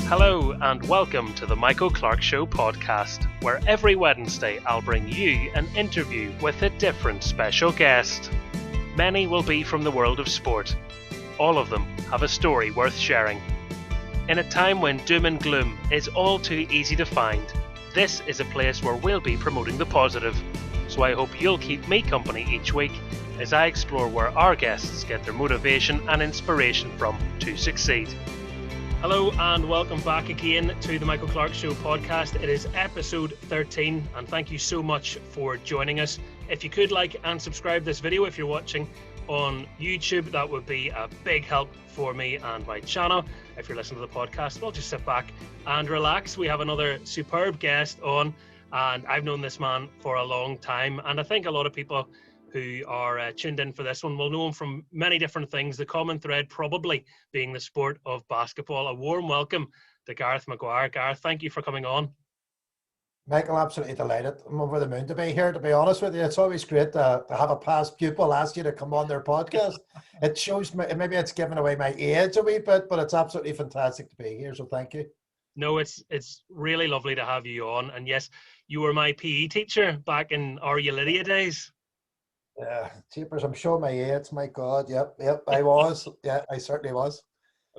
Hello and welcome to the Michael Clark Show podcast, where every Wednesday I'll bring you an interview with a different special guest. Many will be from the world of sport. All of them have a story worth sharing. In a time when doom and gloom is all too easy to find, this is a place where we'll be promoting the positive. So I hope you'll keep me company each week as I explore where our guests get their motivation and inspiration from to succeed. Hello and welcome back again to the Michael Clark Show podcast. It is episode 13 and thank you so much for joining us. If you could like and subscribe this video if you're watching on YouTube, that would be a big help for me and my channel. If you're listening to the podcast, well, just sit back and relax. We have another superb guest on and I've known this man for a long time, and I think a lot of people who are tuned in for this one will know him from many different things, the common thread probably being the sport of basketball. A warm welcome to Gareth Maguire. Gareth, thank you for coming on. Michael, absolutely delighted. I'm over the moon to be here, to be honest with you. It's always great to have a past pupil ask you to come on their podcast. It shows me, maybe it's giving away my age a wee bit, but it's absolutely fantastic to be here, so thank you. No, it's really lovely to have you on. And yes, you were my PE teacher back in our Lydia days. Yeah, cheapers, I'm showing my age, my God. Yep, I was. Yeah, I certainly was.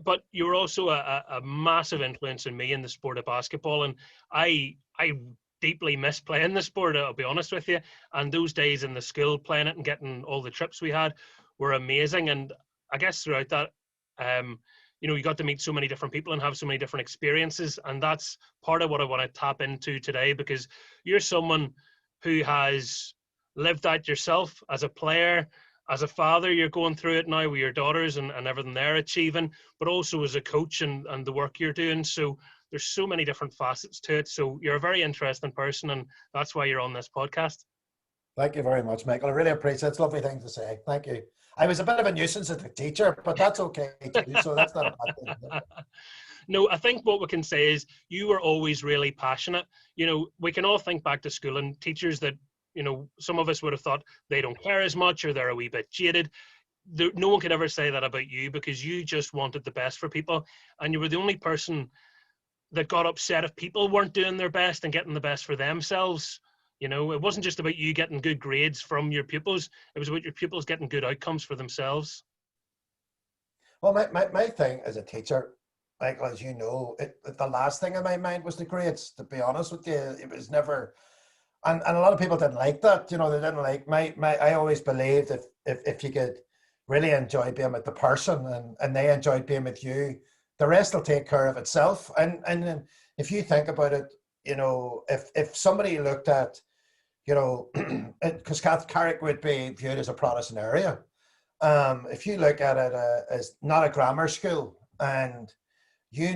But you were also a massive influence on me in the sport of basketball, and I deeply miss playing the sport, I'll be honest with you. And those days in the school playing it and getting all the trips we had were amazing. And I guess throughout that, you got to meet so many different people and have so many different experiences. And that's part of what I want to tap into today, because you're someone who has lived that yourself as a player, as a father. You're going through it now with your daughters and everything they're achieving, but also as a coach and the work you're doing. So there's so many different facets to it. So you're a very interesting person, and that's why you're on this podcast. Thank you very much, Michael. I really appreciate it. It's a lovely thing to say. Thank you. I was a bit of a nuisance as a teacher, but that's okay too, so that's not a bad thing. No, I think what we can say is you were always really passionate. We can all think back to school and teachers that, some of us would have thought they don't care as much or they're a wee bit jaded. No one could ever say that about you, because you just wanted the best for people, and you were the only person that got upset if people weren't doing their best and getting the best for themselves. It wasn't just about you getting good grades from your pupils. It was about your pupils getting good outcomes for themselves. Well, my thing as a teacher, Michael, as you know, the last thing in my mind was the grades, to be honest with you. It was never... And a lot of people didn't like that. They didn't like I always believed if you could really enjoy being with the person and they enjoyed being with you, the rest will take care of itself. And if you think about it, if somebody looked at, because Carrick would be viewed as a Protestant area. If you look at it as not a grammar school, and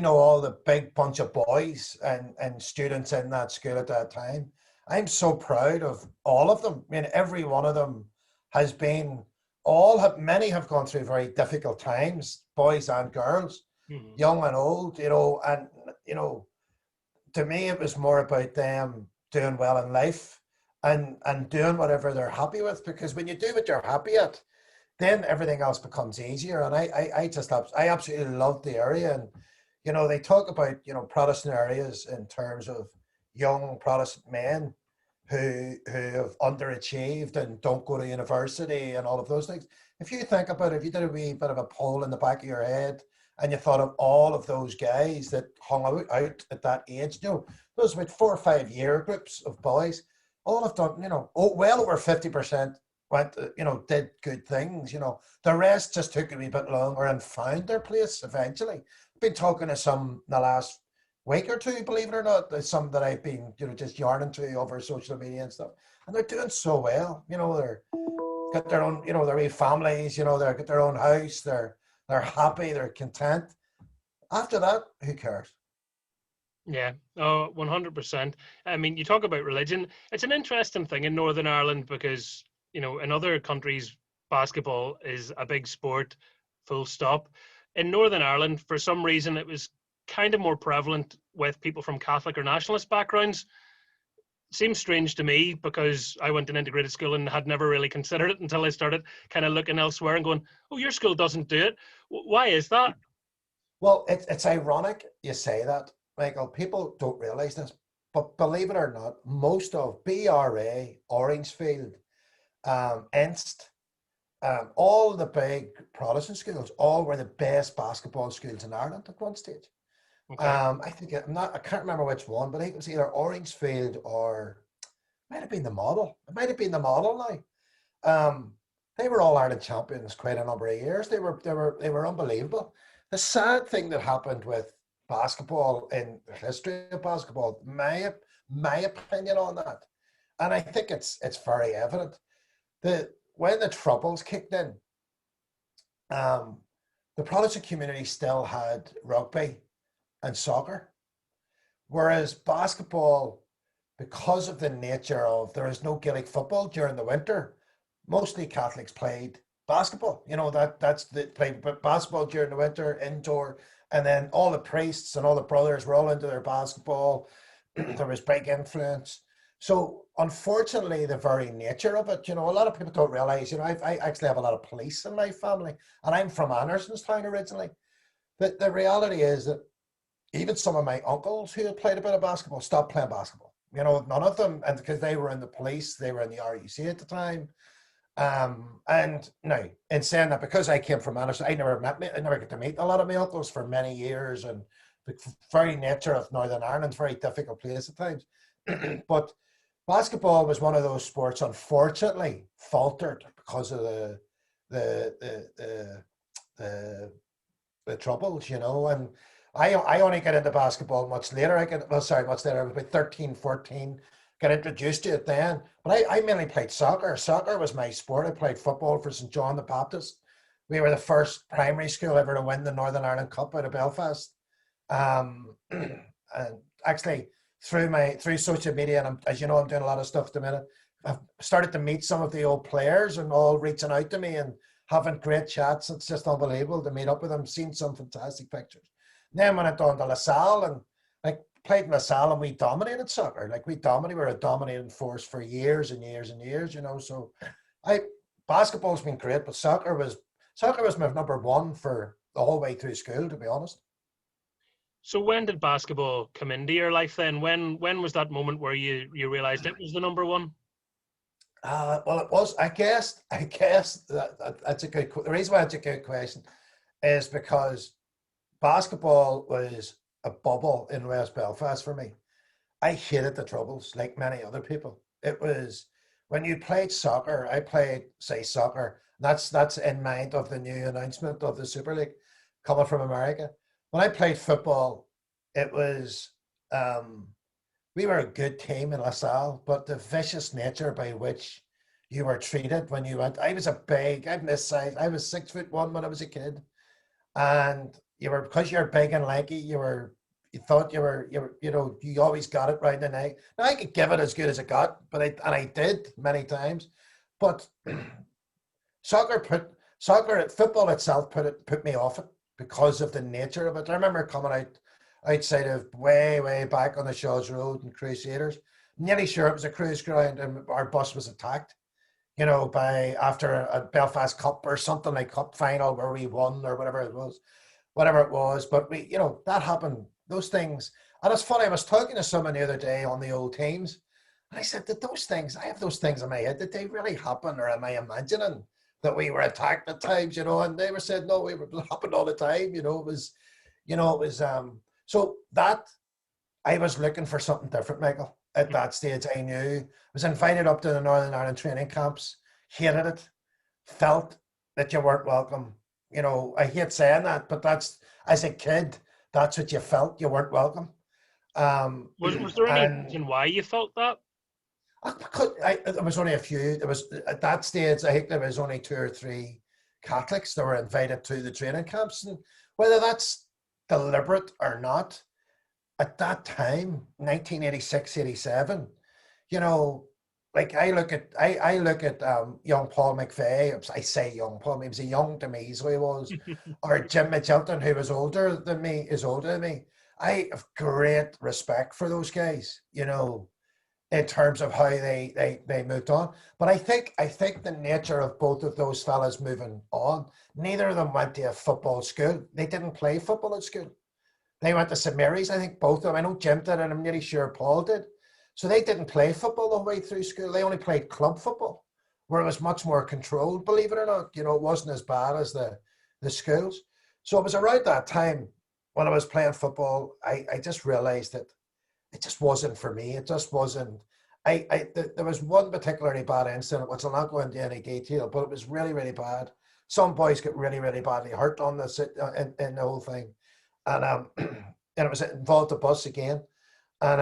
all the big bunch of boys and students in that school at that time, I'm so proud of all of them. I mean, every one of them has been, many have gone through very difficult times, boys and girls, young and old, and, to me, it was more about them doing well in life and doing whatever they're happy with, because when you do what you're happy at, then everything else becomes easier. And I absolutely loved the area. And, they talk about, Protestant areas in terms of young Protestant men who have underachieved and don't go to university and all of those things. If you think about it, if you did a wee bit of a poll in the back of your head and you thought of all of those guys that hung out at that age, those about 4 or 5 year groups of boys, all have done, well over 50% went, did good things. The rest just took a wee bit longer and found their place eventually. I've been talking to some in the last week or two, believe it or not. There's some that I've been, just yarning to over social media and stuff, and they're doing so well. They're got their own, their wee families. They've got their own house. They're happy. They're content. After that, who cares? Yeah, 100%. I mean, you talk about religion. It's an interesting thing in Northern Ireland because in other countries, basketball is a big sport. Full stop. In Northern Ireland, for some reason, it was kind of more prevalent with people from Catholic or nationalist backgrounds. Seems strange to me because I went to an integrated school and had never really considered it until I started kind of looking elsewhere and going, oh, your school doesn't do it. Why is that? Well, it's ironic you say that, Michael. People don't realise this, but believe it or not, most of BRA, Orangefield, Enst, all the big Protestant schools, all were the best basketball schools in Ireland at one stage. Okay. I think I can't remember which one, but I think it was either Orangefield or might have been the Model. It might have been the Model now. They were all Ireland champions quite a number of years. They were unbelievable. The sad thing that happened with basketball in the history of basketball, my opinion on that, and I think it's very evident that when the troubles kicked in, um, the Protestant community still had rugby and soccer, whereas basketball, because of the nature of there is no Gaelic football during the winter, mostly Catholics played basketball. That's the played basketball during the winter indoor, and then all the priests and all the brothers were all into their basketball. There was big influence. So unfortunately, the very nature of it, a lot of people don't realize. I actually have a lot of police in my family, and I'm from Andersonstown originally. But the reality is that even some of my uncles who had played a bit of basketball stopped playing basketball. None of them, and because they were in the police, they were in the RUC at the time. And now, in saying that, because I came from Anderson, I never get to meet a lot of my uncles for many years, and the very nature of Northern Ireland, very difficult place at times. But basketball was one of those sports, unfortunately, faltered because of the the the the, the troubles, and I only got into basketball much later. Much later. I was about 13, 14, got introduced to it then. But I mainly played soccer. Soccer was my sport. I played football for St. John the Baptist. We were the first primary school ever to win the Northern Ireland Cup out of Belfast. And actually, through social media, and as you know, I'm doing a lot of stuff at the minute. I've started to meet some of the old players and all reaching out to me and having great chats. It's just unbelievable to meet up with them. Seen some fantastic pictures. And then when I went on to LaSalle and like played in LaSalle, and we dominated soccer. Like we were a dominating force for years and years and years. So basketball's been great, but soccer was my number one for the whole way through school, to be honest. So when did basketball come into your life then? When was that moment where you realized it was the number one? Well, it was. I guess that's a good. The reason why it's a good question is because basketball was a bubble in West Belfast for me. I hated the troubles, like many other people. It was when you played soccer. I played, say, soccer. That's in mind of the new announcement of the Super League coming from America. When I played football, it was we were a good team in LaSalle, but the vicious nature by which you were treated when you went. I'm this size. I was 6'1" when I was a kid, and because you're big and lanky, you thought you always got it right in the neck. Now I could give it as good as it got, but I did many times. But football itself put me off it because of the nature of it. I remember coming outside of way back on the Shaw's Road and Crusaders. Nearly sure it was a cruise ground, and our bus was attacked. By after a Belfast Cup or something like cup final where we won or whatever it was. But that happened, those things. And it's funny, I was talking to someone the other day on the old teams, and I said, I have those things in my head, did they really happen, or am I imagining that we were attacked at times, and they were saying, no, it happened all the time, so that I was looking for something different, Michael. At that stage, I knew. I was invited up to the Northern Ireland training camps, hated it, felt that you weren't welcome. I hate saying that, but as a kid, that's what you felt, you weren't welcome. Was there any reason why you felt that? There was only a few. There was at that stage, I think there was only 2 or 3 Catholics that were invited to the training camps, and whether that's deliberate or not, at that time, 1986, 87, like I look at young Paul McVeigh. I say young Paul, he was a young to me, so he was, or Jim Mitchelton, who was older than me. I have great respect for those guys. in terms of how they moved on. But I think the nature of both of those fellas moving on, neither of them went to a football school. They didn't play football at school. They went to St Mary's, I think both of them. I know Jim did, and I'm nearly sure Paul did. So they didn't play football the way through school. They only played club football, where it was much more controlled, believe it or not. You know, it wasn't as bad as the schools. So it was around that time when I was playing football, I just realised that it just wasn't for me. It just wasn't. There was one particularly bad incident, which I'll not go into any detail, but it was really, really bad. Some boys got really, really badly hurt on this in the whole thing, and and it was involved the bus again, and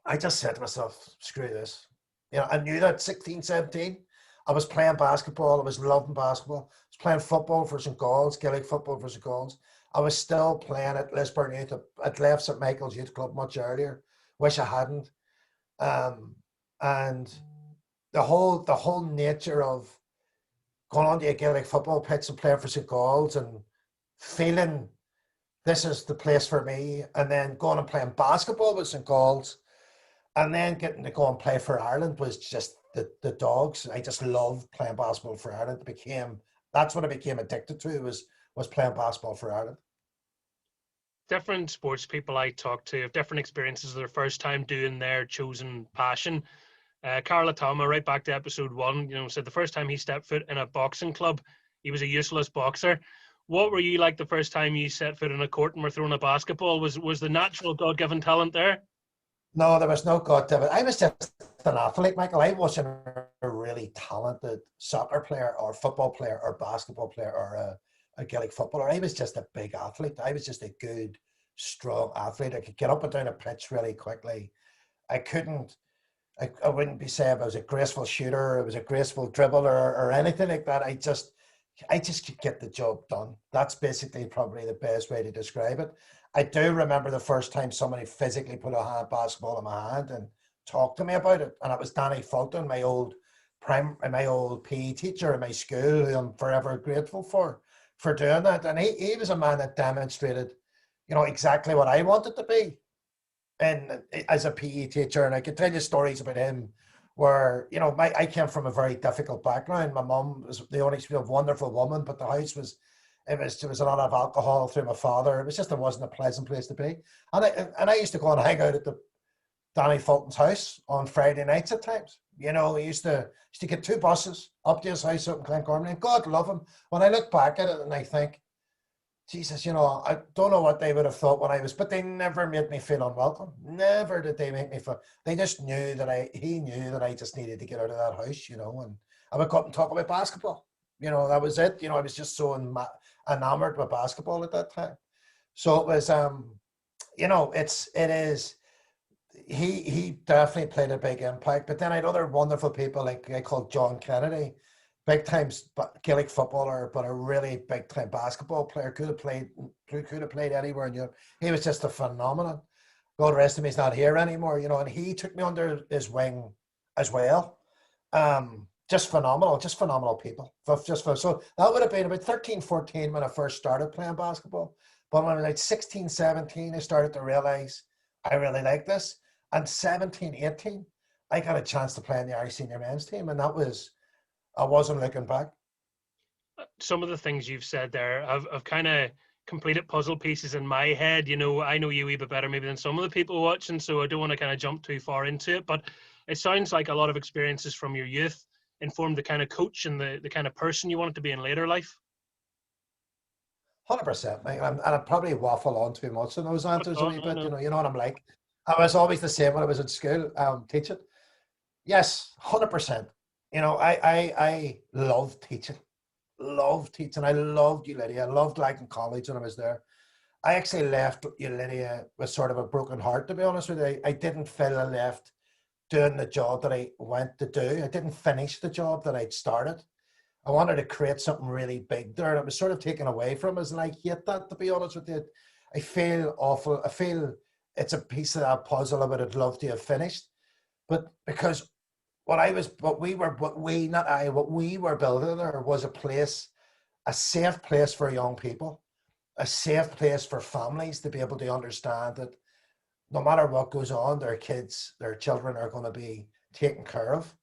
I just said to myself, screw this. You know, I knew that 16, 17, I was playing basketball. I was loving basketball. I was playing football for St. Gaul's, Gaelic football for St. Gaul's. I was still playing at Lisburn Youth. I'd left St. Michael's Youth Club much earlier. Wish I hadn't. And the whole nature of going on to a Gaelic football pitch and playing for St. Gaul's and feeling this is the place for me, and then going and playing basketball with St. Gaul's, and then getting to go and play for Ireland was just the dogs. I just loved playing basketball for Ireland. That's what I became addicted to was playing basketball for Ireland. Different sports people I talk to have different experiences of their first time doing their chosen passion. Carla Tama, right back to episode 1, said the first time he stepped foot in a boxing club, he was a useless boxer. What were you like the first time you set foot in a court and were throwing a basketball? Was the natural God-given talent there? No, there was no God to it. I was just an athlete, Michael. I wasn't a really talented soccer player or football player or basketball player or a Gaelic footballer. I was just a big athlete. I was just a good, strong athlete. I could get up and down a pitch really quickly. I wouldn't be saying I was a graceful shooter, I was a graceful dribbler or anything like that. I just could get the job done. That's basically probably the best way to describe it. I do remember the first time somebody physically put a basketball in my hand and talked to me about it, and it was Danny Fulton, my old PE teacher in my school, who I'm forever grateful for doing that. And he was a man that demonstrated, exactly what I wanted to be, and as a PE teacher. And I could tell you stories about him where, I came from a very difficult background. My mum was the only wonderful woman, but the house was, there was a lot of alcohol through my father. It wasn't a pleasant place to be. And I used to go and hang out at the Danny Fulton's house on Friday nights at times. We used to get 2 buses up to his house up in Glencormley, and God love him. When I look back at it and I think, Jesus, I don't know what they would have thought when I was, but they never made me feel unwelcome. Never did they make me feel. They just knew he knew that I just needed to get out of that house, and I would go up and talk about basketball. That was it. I was just so enamored with basketball at that time. So it was, it is. He definitely played a big impact. But then I had other wonderful people, like I called John Kennedy, big time Gaelic footballer, but a really big time basketball player. Could have played anywhere in Europe. He was just a phenomenon. God rest him, he's not here anymore. And he took me under his wing as well. Just phenomenal people. So that would have been about 13, 14 when I first started playing basketball. But when I was like 16, 17, I started to realize I really like this. And 17, 18, I got a chance to play in the Irish senior men's team. And I wasn't looking back. Some of the things you've said there, I've kind of completed puzzle pieces in my head. I know you a wee bit better maybe than some of the people watching, so I don't want to kind of jump too far into it. But it sounds like a lot of experiences from your youth informed the kind of coach and the kind of person you wanted to be in later life. 100%, mate. And I probably waffle on too much in those answers a wee bit. You know what I'm like. I was always the same when I was in school teaching. Yes, 100%. I love teaching. I loved Ulidia. I loved Lagan College when I was there. I actually left Ulidia with sort of a broken heart, to be honest with you. I didn't feel I left doing the job that I went to do. I didn't finish the job that I'd started. I wanted to create something really big there, and it was sort of taken away from us, and I hate that, to be honest with you. I feel awful. I feel it's a piece of that puzzle I would have loved to have finished. But because what we were building there was a safe place for young people, a safe place for families to be able to understand that no matter what goes on, their kids, their children are going to be taken care of.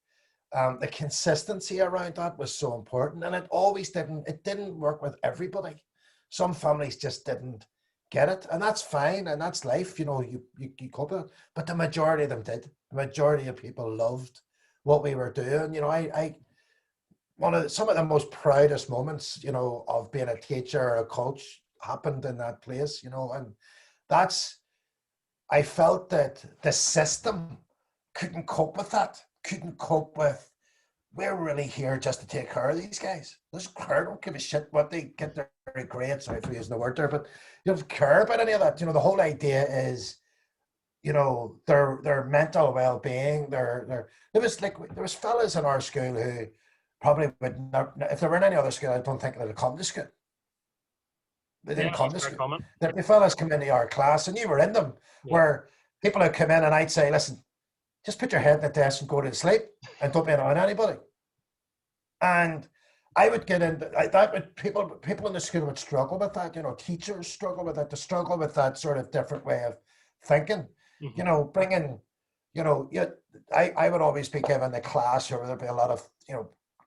The consistency around that was so important, and it didn't work with everybody. Some families just didn't get it, and that's fine, and that's life. You cope with it. But the majority of them did. The majority of people loved what we were doing. I some of the most proudest moments, of being a teacher or a coach happened in that place. And that's I felt that the system couldn't cope with that. Couldn't cope with, we're really here just to take care of these guys. This crowd don't give a shit what they get their grades. Sorry for using the word there, but you don't care about any of that. The whole idea is, their mental well-being. There was fellas in our school who probably would not, if they were in any other school, I don't think they'd come to school. They didn't come to school. There'd be fellas come into our class, and you were in them, where people would come in and I'd say, listen, just put your head in the desk and go to sleep and don't be annoying anybody. And I would get into that. People in the school would struggle with that. Teachers struggle with it. They struggle with that sort of different way of thinking. Bringing, I would always be given the class, or there'd be a lot of,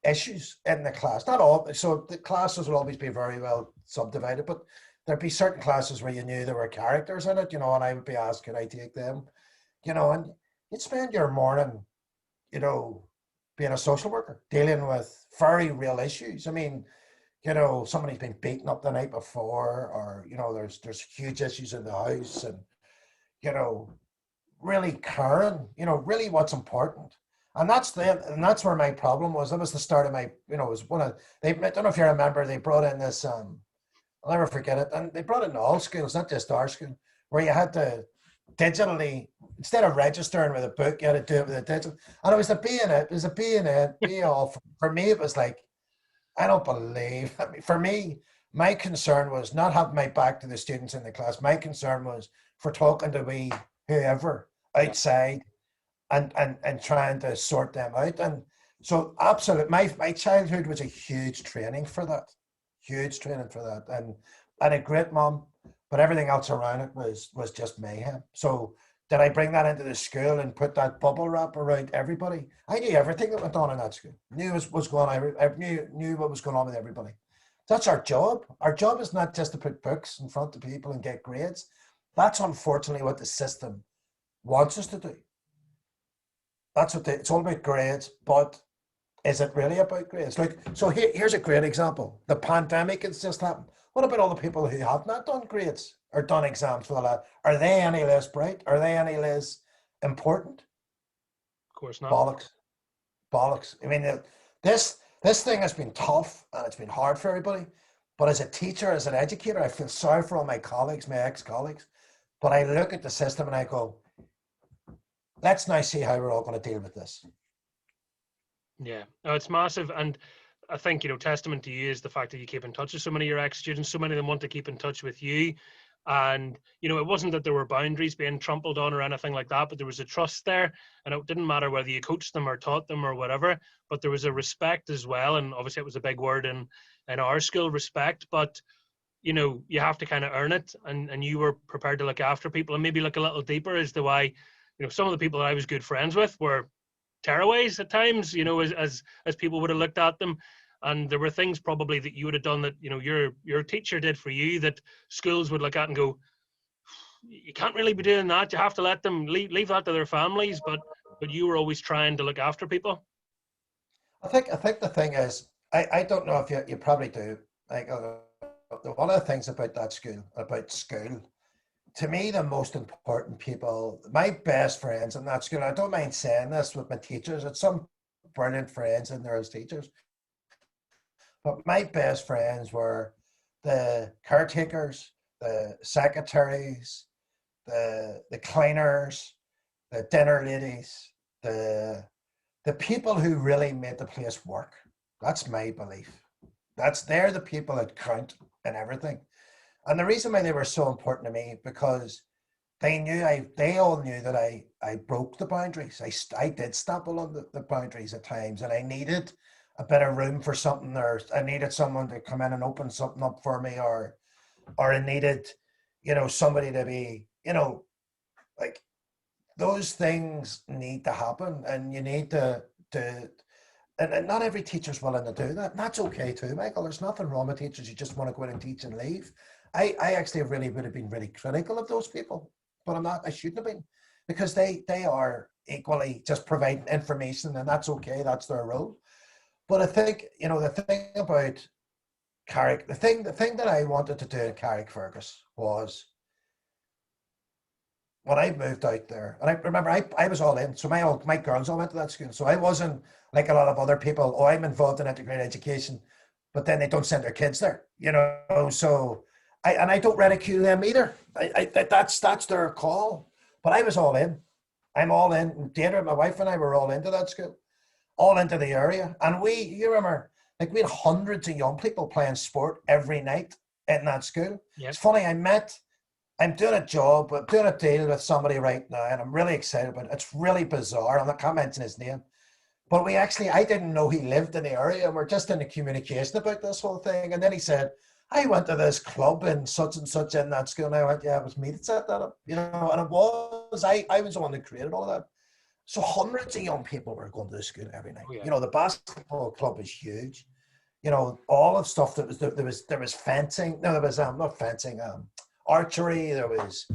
issues in the class. Not all. So the classes would always be very well subdivided, but there'd be certain classes where you knew there were characters in it, and I would be asked, could I take them? And you'd spend your morning, being a social worker, dealing with very real issues. I mean, somebody's been beaten up the night before, or, there's huge issues in the house, and, really caring, really what's important. And that's where my problem was. That was the start of my, it was I don't know if you remember, they brought in this, I'll never forget it. And they brought it in all schools, not just our school, where you had to digitally, instead of registering with a book, you had to do it with a digital. And it was a B in it. It was a B in it. B all. For me, it was like, I don't believe. For me, my concern was not having my back to the students in the class. My concern was for talking to whoever outside and trying to sort them out. And so absolutely, my childhood was a huge training for that. Huge training for that. And a great mom, but everything else around it was just mayhem. So did I bring that into the school and put that bubble wrap around everybody? I knew everything that went on in that school. Knew what was going on. I knew what was going on with everybody. That's our job. Our job is not just to put books in front of people and get grades. That's unfortunately what the system wants us to do. It's all about grades, but is it really about grades? So here's a great example. The pandemic has just happened. What about all the people who have not done grades or done exams for the lab? Are they any less bright? Are they any less important? Of course not. Bollocks. I mean, this thing has been tough, and it's been hard for everybody. But as a teacher, as an educator, I feel sorry for all my colleagues, my ex-colleagues. But I look at the system and I go, let's now see how we're all going to deal with this. Yeah, it's massive. And I think, testament to you is the fact that you keep in touch with so many of your ex-students. So many of them want to keep in touch with you. And, it wasn't that there were boundaries being trampled on or anything like that, but there was a trust there. And it didn't matter whether you coached them or taught them or whatever, but there was a respect as well. And obviously it was a big word in our school, respect. But, you have to kind of earn it. And you were prepared to look after people and maybe look a little deeper as to why, some of the people that I was good friends with were tearaways at times, as people would have looked at them. And there were things probably that you would have done that, your teacher did for you that schools would look at and go, you can't really be doing that. You have to let them leave that to their families. But you were always trying to look after people. I think the thing is, I don't know if you probably do. Like one of the things about school, to me, the most important people, my best friends in that school, I don't mind saying this with my teachers, it's some brilliant friends in there as teachers, but my best friends were the caretakers, the secretaries, the cleaners, the dinner ladies, the people who really made the place work. That's my belief. They're the people that count in everything. And the reason why they were so important to me, because they all knew that I broke the boundaries. I did stumble on the boundaries at times, and I needed a bit of room for something, or I needed someone to come in and open something up for me, or I needed, somebody to be, like those things need to happen, and you need to and not every teacher's willing to do that. And that's okay too, Michael. There's nothing wrong with teachers who just want to go in and teach and leave. I actually really would have been really critical of those people, but I'm not. I shouldn't have been, because they are equally just providing information, and that's okay. That's their role. But I think, the thing about the thing that I wanted to do at Carrickfergus was, when I moved out there, and I remember I was all in. So my girls all went to that school. So I wasn't like a lot of other people. Oh, I'm involved in integrated education, but then they don't send their kids there. So I don't ridicule them either. That's their call. But I was all in. I'm all in. Deirdre, my wife, and I were all into that school, all into the area. And you remember, like, we had hundreds of young people playing sport every night in that school. Yep. It's funny, I'm doing a deal with somebody right now, and I'm really excited about it. It's really bizarre. I can't mention his name. But I didn't know he lived in the area, and we're just in the communication about this whole thing. And then he said, I went to this club in such and such in that school. And I went, yeah, it was me that set that up. And I was the one that created all of that. So hundreds of young people were going to the school every night. Oh, yeah. The basketball club was huge. All the stuff that was, there was fencing. No, there was not fencing, archery. There was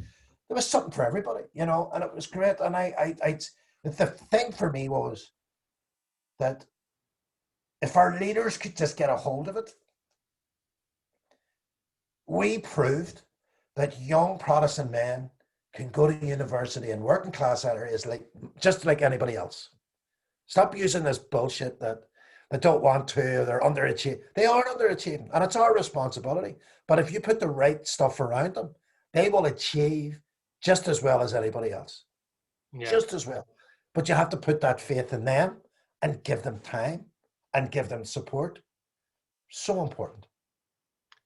something for everybody, and it was great. And the thing for me was that if our leaders could just get a hold of it, we proved that young Protestant men can go to university in working class areas just like anybody else. Stop using this bullshit that they don't want to, they're underachieving. They are underachieving, and it's our responsibility. But if you put the right stuff around them, they will achieve just as well as anybody else. Yeah. Just as well. But you have to put that faith in them and give them time and give them support. So important.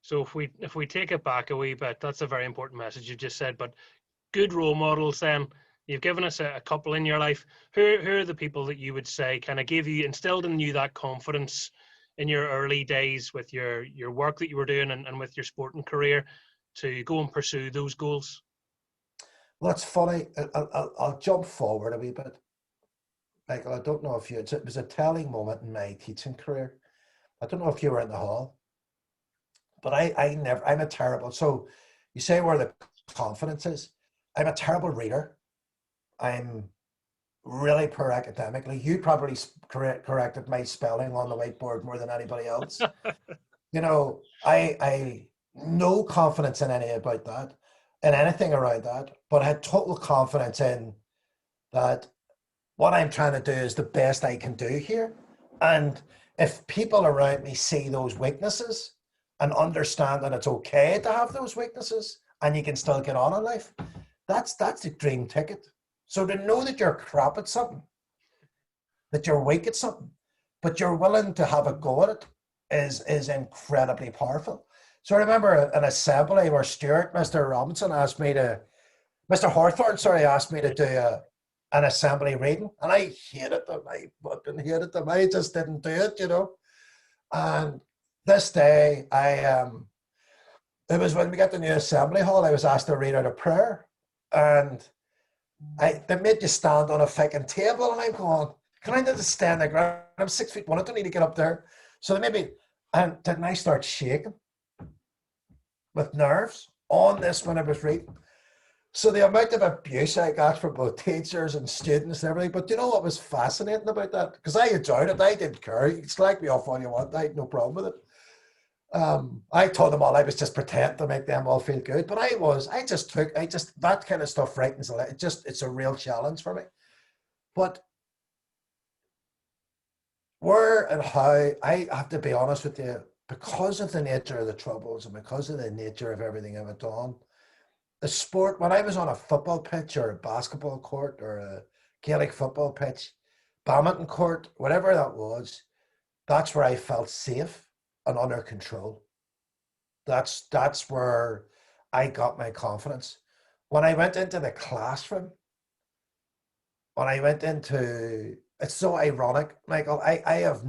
So if we take it back a wee bit, that's a very important message you just said. But good role models, then you've given us a couple in your life. Who are the people that you would say kind of instilled in you that confidence in your early days with your work that you were doing and with your sporting career to go and pursue those goals? Well, it's funny. I'll jump forward a wee bit. Michael, I don't know if it was a telling moment in my teaching career. I don't know if you were in the hall, but I'm a terrible, so you say where the confidence is. I'm a terrible reader. I'm really poor academically. You probably corrected my spelling on the whiteboard more than anybody else. I no confidence in anything around that, but I had total confidence in that what I'm trying to do is the best I can do here. And if people around me see those weaknesses and understand that it's okay to have those weaknesses and you can still get on in life, that's the dream ticket. So to know that you're crap at something, that you're weak at something, but you're willing to have a go at it is incredibly powerful. So I remember an assembly where Mr. Hawthorne asked me to do an assembly reading, and I hated them. I fucking hated them. I just didn't do it, And this day, it was when we got the new assembly hall, I was asked to read out a prayer, and they made you stand on a fucking table, and I'm going, can I just stand on the ground? I'm 6'1", I don't need to get up there. So and then I start shaking with nerves on this when I was reading. So the amount of abuse I got from both teachers and students and everything, but you know what was fascinating about that? Because I enjoyed it, I didn't care. You can slag me off all you want, I had no problem with it. I told them all I was just pretending to make them all feel good, but that kind of stuff frightens a lot. It's a real challenge for me. But where and how, I have to be honest with you, because of the nature of the troubles and because of the nature of everything I've done, the sport, when I was on a football pitch or a basketball court or a Gaelic football pitch, badminton court, whatever that was, that's where I felt safe and under control. That's where I got my confidence. When I went into the classroom, it's so ironic, Michael, I've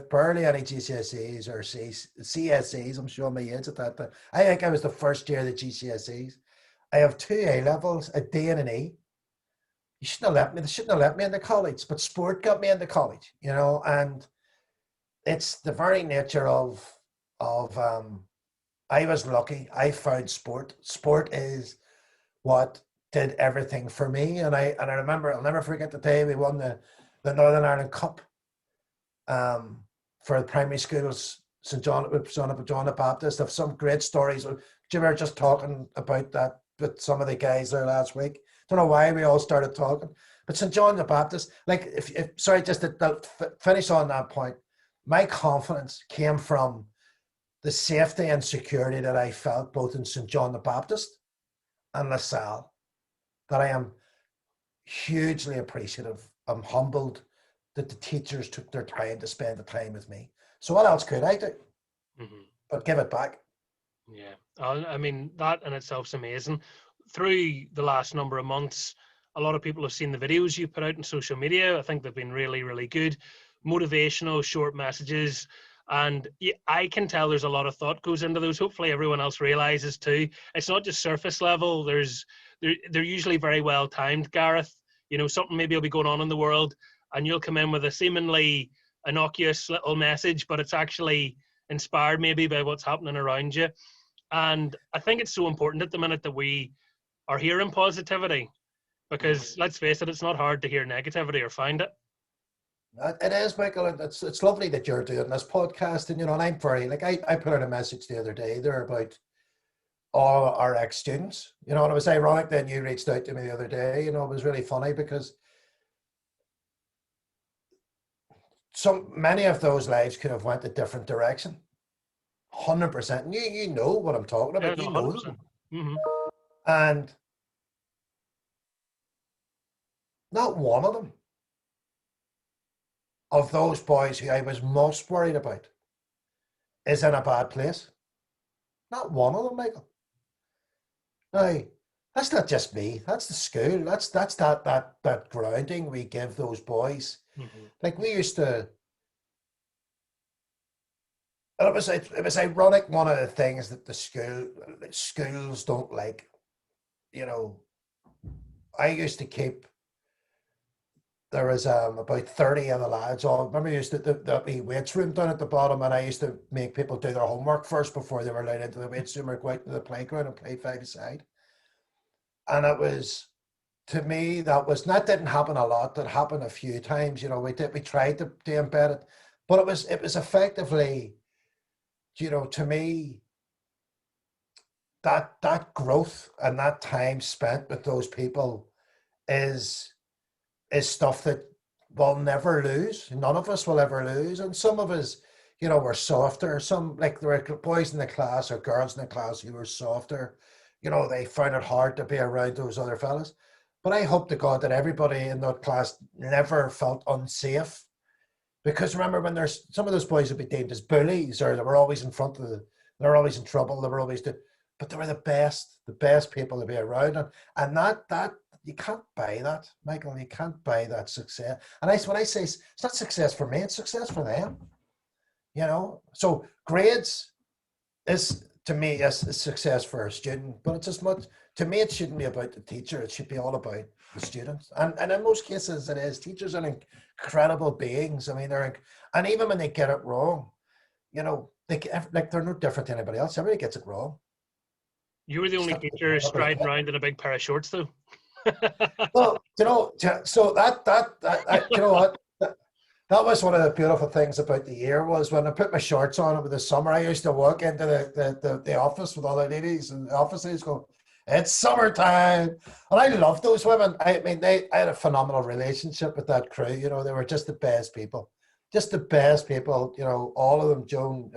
barely any GCSEs or CSEs, I'm showing my age at that time. I think I was the first year of the GCSEs. I have two A levels, a D and an E. You shouldn't have let me. They shouldn't have let me into college, but sport got me into college. And it's the very nature of. I was lucky. I found sport. Sport is what did everything for me. And I remember, I'll never forget the day we won the Northern Ireland Cup for the primary schools, John the Baptist. Have some great stories. Jim, we were just talking about that with some of the guys there last week. Don't know why we all started talking, but St. John the Baptist, like if sorry, just to finish on that point, my confidence came from the safety and security that I felt both in St. John the Baptist and LaSalle, that I am hugely appreciative. I'm humbled that the teachers took their time to spend the time with me. So what else could I do? Mm-hmm. But give it back. Yeah. I mean, that in itself is amazing. Through the last number of months, a lot of people have seen the videos you put out on social media. I think they've been really, really good. Motivational, short messages. And I can tell there's a lot of thought goes into those. Hopefully everyone else realizes too. It's not just surface level. They're usually very well timed, Gareth. Something maybe will be going on in the world and you'll come in with a seemingly innocuous little message, but it's actually inspired maybe by what's happening around you. And I think it's so important at the minute that we are hearing positivity, because let's face it, it's not hard to hear negativity or find it. It is, Michael. It's lovely that you're doing this podcast, and and I'm very I put out a message the other day there about all our ex-students, and it was ironic that you reached out to me the other day. It was really funny because many of those lives could have went a different direction. 100%. You know what I'm talking about. Yeah, no, you know them. Mm-hmm. And not one of them, of those boys who I was most worried about, is in a bad place. Not one of them, Michael. Now, that's not just me. That's the school. That's that grounding we give those boys. Mm-hmm. Like we used to. And it was ironic. One of the things that the schools don't like. I used to keep. There was about 30 of the lads. I remember I used to the weights room down at the bottom, and I used to make people do their homework first before they were allowed into the weights room or go out to the playground and play five-a-side. And it was, to me, that didn't happen a lot. That happened a few times. We tried to embed it, but it was effectively, to me, that growth and that time spent with those people is stuff that we'll never lose. None of us will ever lose. And some of us, were softer. Some, like there were boys in the class or girls in the class who were softer. They found it hard to be around those other fellas. But I hope to God that everybody in that class never felt unsafe. Because remember, when there's some of those boys would be deemed as bullies, or they were always in front of they're always in trouble, they were always but they were the best people to be around. And that you can't buy that, Michael. You can't buy that success. And when I say it's not success for me, it's success for them. So grades is, to me, is success for a student, but it's as much, to me, it shouldn't be about the teacher. It should be all about the students. And in most cases it is. Teachers are incredible beings. I mean, and even when they get it wrong, they're no different to anybody else. Everybody gets it wrong. You were the only teacher striding around in a big pair of shorts, though. Well, so that you know what? That was one of the beautiful things about the year, was when I put my shorts on over the summer. I used to walk into the office with all the ladies and the offices go, "It's summertime," and I love those women. I mean, I had a phenomenal relationship with that crew. They were just the best people, all of them. Joan,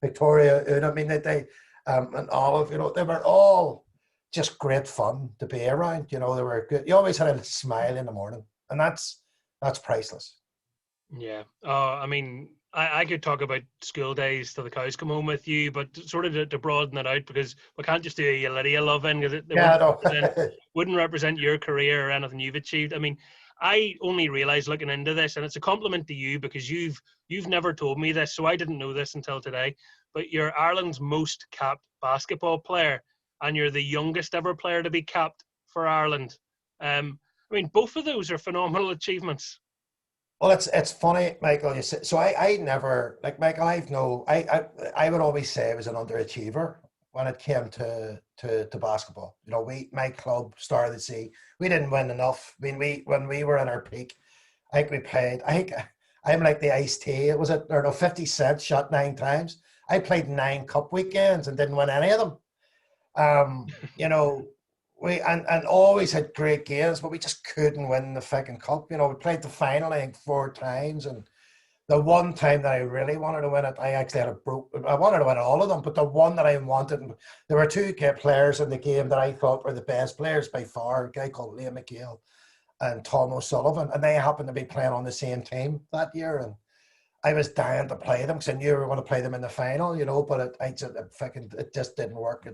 Victoria, Una, and Olive. They were all just great fun to be around. They were good. You always had a smile in the morning, and that's priceless. Yeah. I could talk about school days till the cows come home with you, but sort of to broaden it out, because we can't just do a Lydia loving, because it wouldn't represent your career or anything you've achieved. I mean, I only realized looking into this, and it's a compliment to you, because you've never told me this, so I didn't know this until today, but you're Ireland's most capped basketball player. and you're the youngest ever player to be capped for Ireland. I mean, both of those are phenomenal achievements. Well, it's funny, Michael. You say, so I never like Michael. I would always say I was an underachiever when it came to basketball. You know, my club, Star of the Sea, we didn't win enough. I mean, when we were in our peak, I think we played. I think I'm like the iced tea. It was it or no 50 Cent shot 9 times. I played 9 cup weekends and didn't win any of them. You know, we and always had great games, but we just couldn't win the fucking cup. You know, we played the final I think 4 times, and the one time that I really wanted to win it, I actually had a broke. I wanted to win all of them, but the one that I wanted, there were two players in the game that I thought were the best players by far. A guy called Liam McHale and Tom O'Sullivan, and they happened to be playing on the same team that year, and I was dying to play them because I knew we were going to play them in the final, you know. But it just didn't work.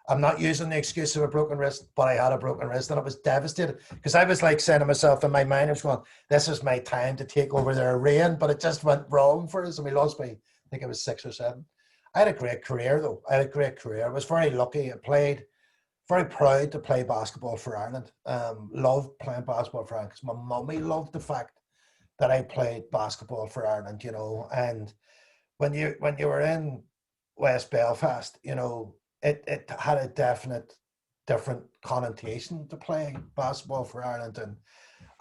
I'm not using the excuse of a broken wrist, but I had a broken wrist and I was devastated because I was like saying to myself in my mind, I was going, "This is my time to take over their reign," but it just went wrong for us, and we lost by I think it was 6 or 7. I had a great career though. I had a great career. I was very lucky. I played very proud to play basketball for Ireland. Loved playing basketball for Ireland because my mummy loved the fact that I played basketball for Ireland, you know. And when you were in West Belfast, you know, it had a definite different connotation to play basketball for Ireland. And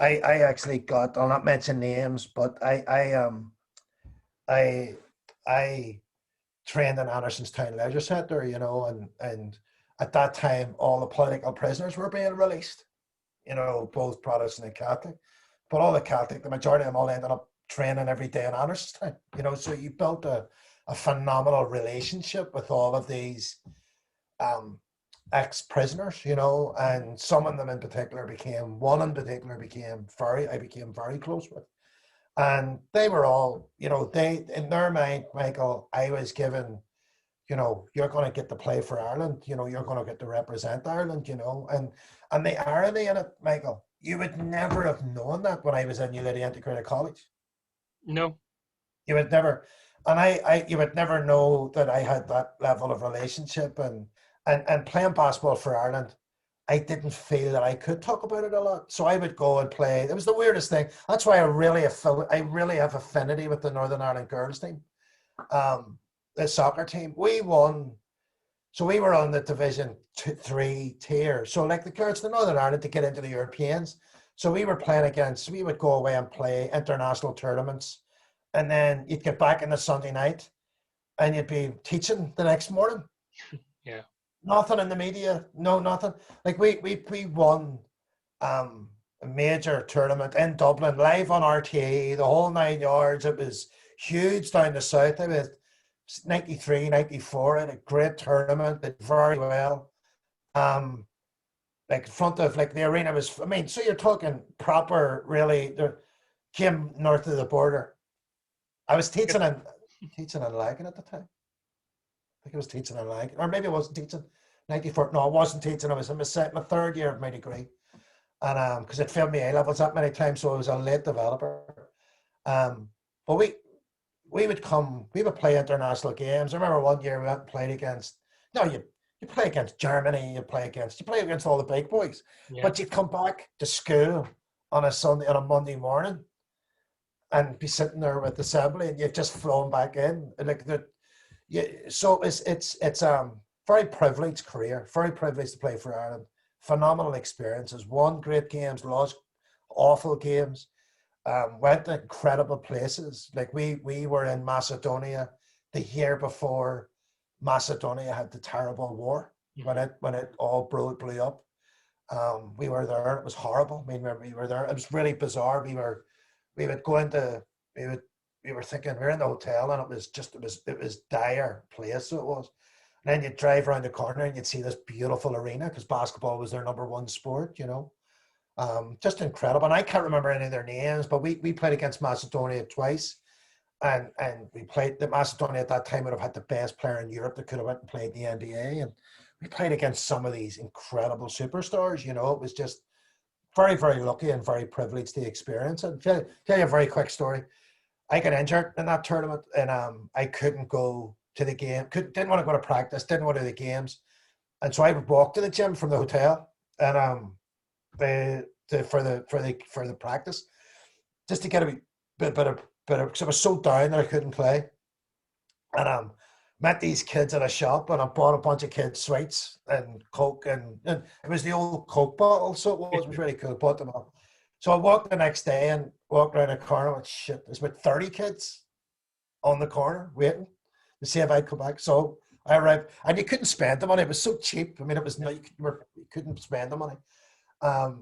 I actually got, I'll not mention names, but I I trained in Andersonstown Leisure Centre, you know, and at that time all the political prisoners were being released, you know, both Protestant and Catholic. But all the Catholic, the majority of them all ended up training every day in Andersonstown, you know, so you built a phenomenal relationship with all of these um, ex-prisoners, you know, and some of them in particular one in particular I became very close with. And they were all, you know, they, in their mind, Michael, I was given, you know, you're going to get to play for Ireland, you know, you're going to get to represent Ireland, you know, and the irony in it, Michael, you would never have known that when I was in New Lady Integrated College. No. You would never, and you would never know that I had that level of relationship and playing basketball for Ireland. I didn't feel that I could talk about it a lot, so I would go and play. It was the weirdest thing. That's why I really have affinity with the Northern Ireland girls team, the soccer team. We won, so we were on the Division 3 tier. So like the girls, the Northern Ireland to get into the Europeans. So we were playing against. We would go away and play international tournaments, and then you'd get back on the Sunday night, and you'd be teaching the next morning. Yeah. Nothing in the media, no nothing. Like we won a major tournament in Dublin, live on RTE, the whole 9 yards. It was huge down the south. It was 93, 94, and a great tournament, did very well. Like in front of like the arena was, I mean, so you're talking proper, really, there came north of the border. I was teaching in Lagan at the time. I think I was teaching in Lagan, or maybe I wasn't teaching. 94. No, I wasn't teaching. I was in my third year of my degree, and because it failed me A levels that many times, so I was a late developer. But we would play international games. I remember one year we went and played against. No, you play against Germany. You play against all the big boys. Yeah. But you'd come back to school on a Monday morning, and be sitting there with the assembly, and you've just flown back in, and like the. Yeah, so it's very privileged career, very privileged to play for Ireland. Phenomenal experiences, won great games, lost awful games, went to incredible places. Like we were in Macedonia the year before Macedonia had the terrible war, when it all blew up. We were there. It was horrible. I mean, we were there. It was really bizarre. We would go into we were thinking we were in the hotel, and it was dire place. So it was. And then you'd drive around the corner and you'd see this beautiful arena because basketball was their number one sport, you know. Just incredible. And I can't remember any of their names, but we played against Macedonia twice. And we played, the Macedonia at that time would have had the best player in Europe that could have went and played the NBA. And we played against some of these incredible superstars, you know. It was just very, very lucky and very privileged to experience it. Tell you a very quick story. I got injured in that tournament, and I couldn't go to the game. Didn't want to go to practice. Didn't want to do the games. And so I would walk to the gym from the hotel, and for the practice, just to get a bit of because I was so down that I couldn't play. And met these kids at a shop, and I bought a bunch of kids sweets and Coke, and it was the old Coke bottle, so it was really cool. Bought them all. So I walked the next day and walked around a corner and went, shit, there's about 30 kids on the corner waiting to see if I'd come back. So I arrived, and you couldn't spend the money. It was so cheap. I mean, it was no, you couldn't spend the money.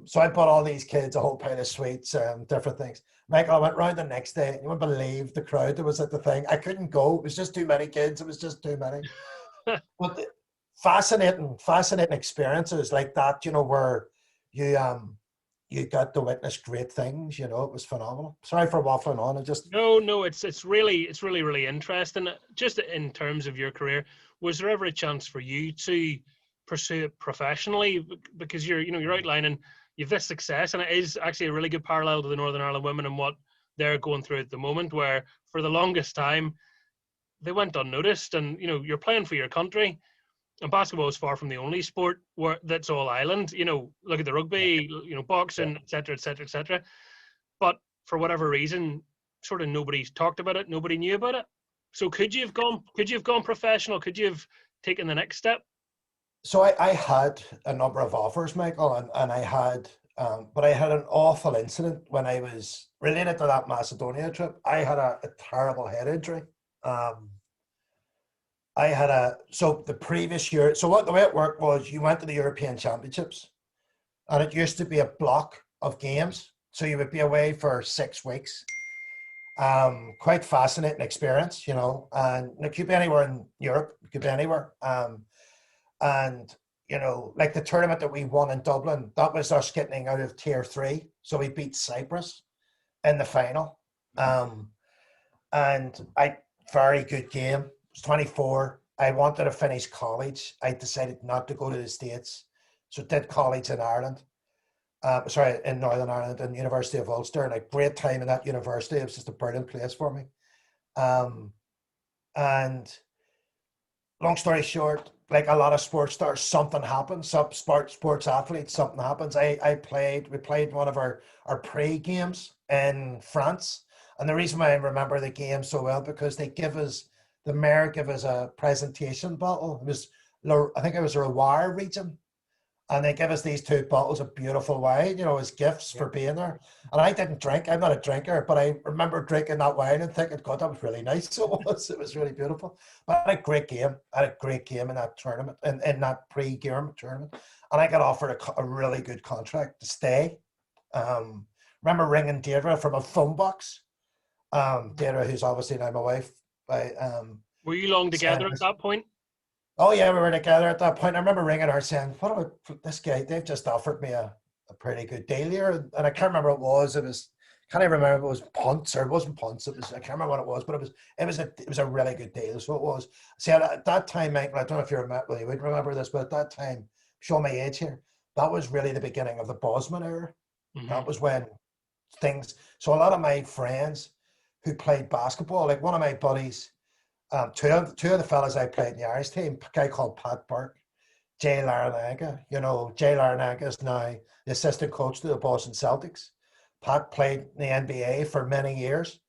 So I bought all these kids a whole pile of sweets and different things. Michael, I went round the next day. You wouldn't believe the crowd that was at the thing. I couldn't go. It was just too many kids. It was just too many. But fascinating experiences like that, where you you got to witness great things. It was phenomenal. Sorry for waffling on. No, it's really interesting. Just in terms of your career, was there ever a chance for you to pursue it professionally? Because you're outlining you've this success, and it is actually a really good parallel to the Northern Ireland women and what they're going through at the moment, where for the longest time they went unnoticed, and you're playing for your country. And basketball is far from the only sport that's all island. Look at the rugby, boxing, etc., etc., etc. But for whatever reason, sort of nobody's talked about it. Nobody knew about it. So could you have gone professional? Could you have taken the next step? So I had a number of offers, Michael, and but I had an awful incident when I was related to that Macedonia trip. I had a terrible head injury. So the previous year, the way it worked was you went to the European Championships, and it used to be a block of games. So you would be away for 6 weeks. Quite fascinating experience, and it could be anywhere in Europe, it could be anywhere. And, like the tournament that we won in Dublin, that was us getting out of tier 3. So we beat Cyprus in the final. And very good game. It was 24. I wanted to finish college. I decided not to go to the States. So did college in Ireland. In Northern Ireland, and University of Ulster. And a great time in that university. It was just a brilliant place for me. And long story short, like a lot of sports stars, something happens. Some sports athletes, something happens. We played one of our pre-games in France. And the reason why I remember the game so well, because the mayor gave us a presentation bottle. I think it was a Loire region. And they give us these 2 bottles of beautiful wine, as gifts for being there. And I didn't drink. I'm not a drinker, but I remember drinking that wine and thinking, God, that was really nice. So it was really beautiful. But I had a great game. I had a great game in that tournament, in that pre-game tournament. And I got offered a really good contract to stay. Remember ringing Deirdre from a phone box. Deirdre, who's obviously now my wife. Were you long together at that point? Oh yeah, we were together at that point. I remember ringing her saying, "What about this guy? They've just offered me a pretty good deal here." And I can't remember what it was. Can't even remember if it was punts or it wasn't punts. I can't remember what it was, but it was a really good deal. So it was. See, at that time, Michael, I don't know if you would remember this, but at that time, show my age here, that was really the beginning of the Bosman era. Mm-hmm. That was when so a lot of my friends who played basketball, like one of my buddies, two of the fellas I played in the Irish team, a guy called Pat Burke, Jay Larinaga. Jay Larinaga is now the assistant coach to the Boston Celtics. Pat played in the NBA for many years.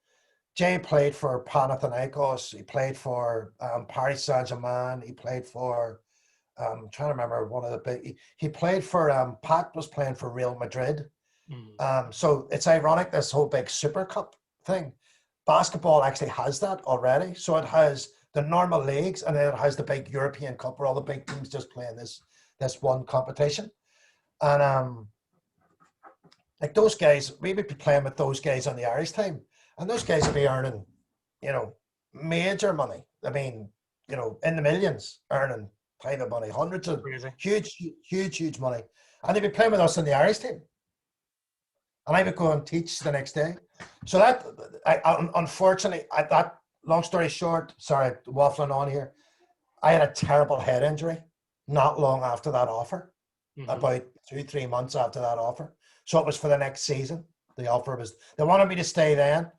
Jay played for Panathinaikos. He played for Paris Saint-Germain. He played for, I'm trying to remember one of the big, he played for, Pat was playing for Real Madrid. So it's ironic, this whole big Super Cup thing. Basketball actually has that already. So it has the normal leagues, and then it has the big European Cup where all the big teams just play in this one competition. And like those guys, we would be playing with those guys on the Irish team, and those guys would be earning, major money. I mean, in the millions, earning private money, hundreds of huge money. And they'd be playing with us on the Irish team. And I would go and teach the next day. So that, unfortunately, that long story short, sorry, waffling on here, I had a terrible head injury not long after that offer, about 2-3 months after that offer. So it was for the next season. The offer was, they wanted me to stay then,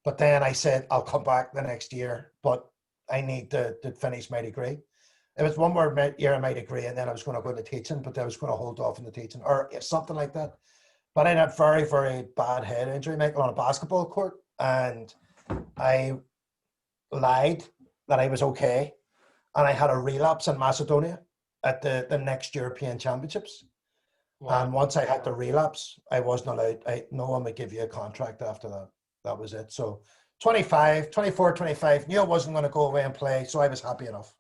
but then I said, I'll come back the next year, but I need to finish my degree. It was one more year I might agree, and then I was going to go into teaching, but I was going to hold off in the teaching or something like that. But I had a very, very bad head injury, Michael, on a basketball court, and I lied that I was okay, and I had a relapse in Macedonia at the next European Championships. Wow. And once I had the relapse, I wasn't allowed. No one would give you a contract after that. That was it. So 25, 24, 25, knew I wasn't going to go away and play, so I was happy enough.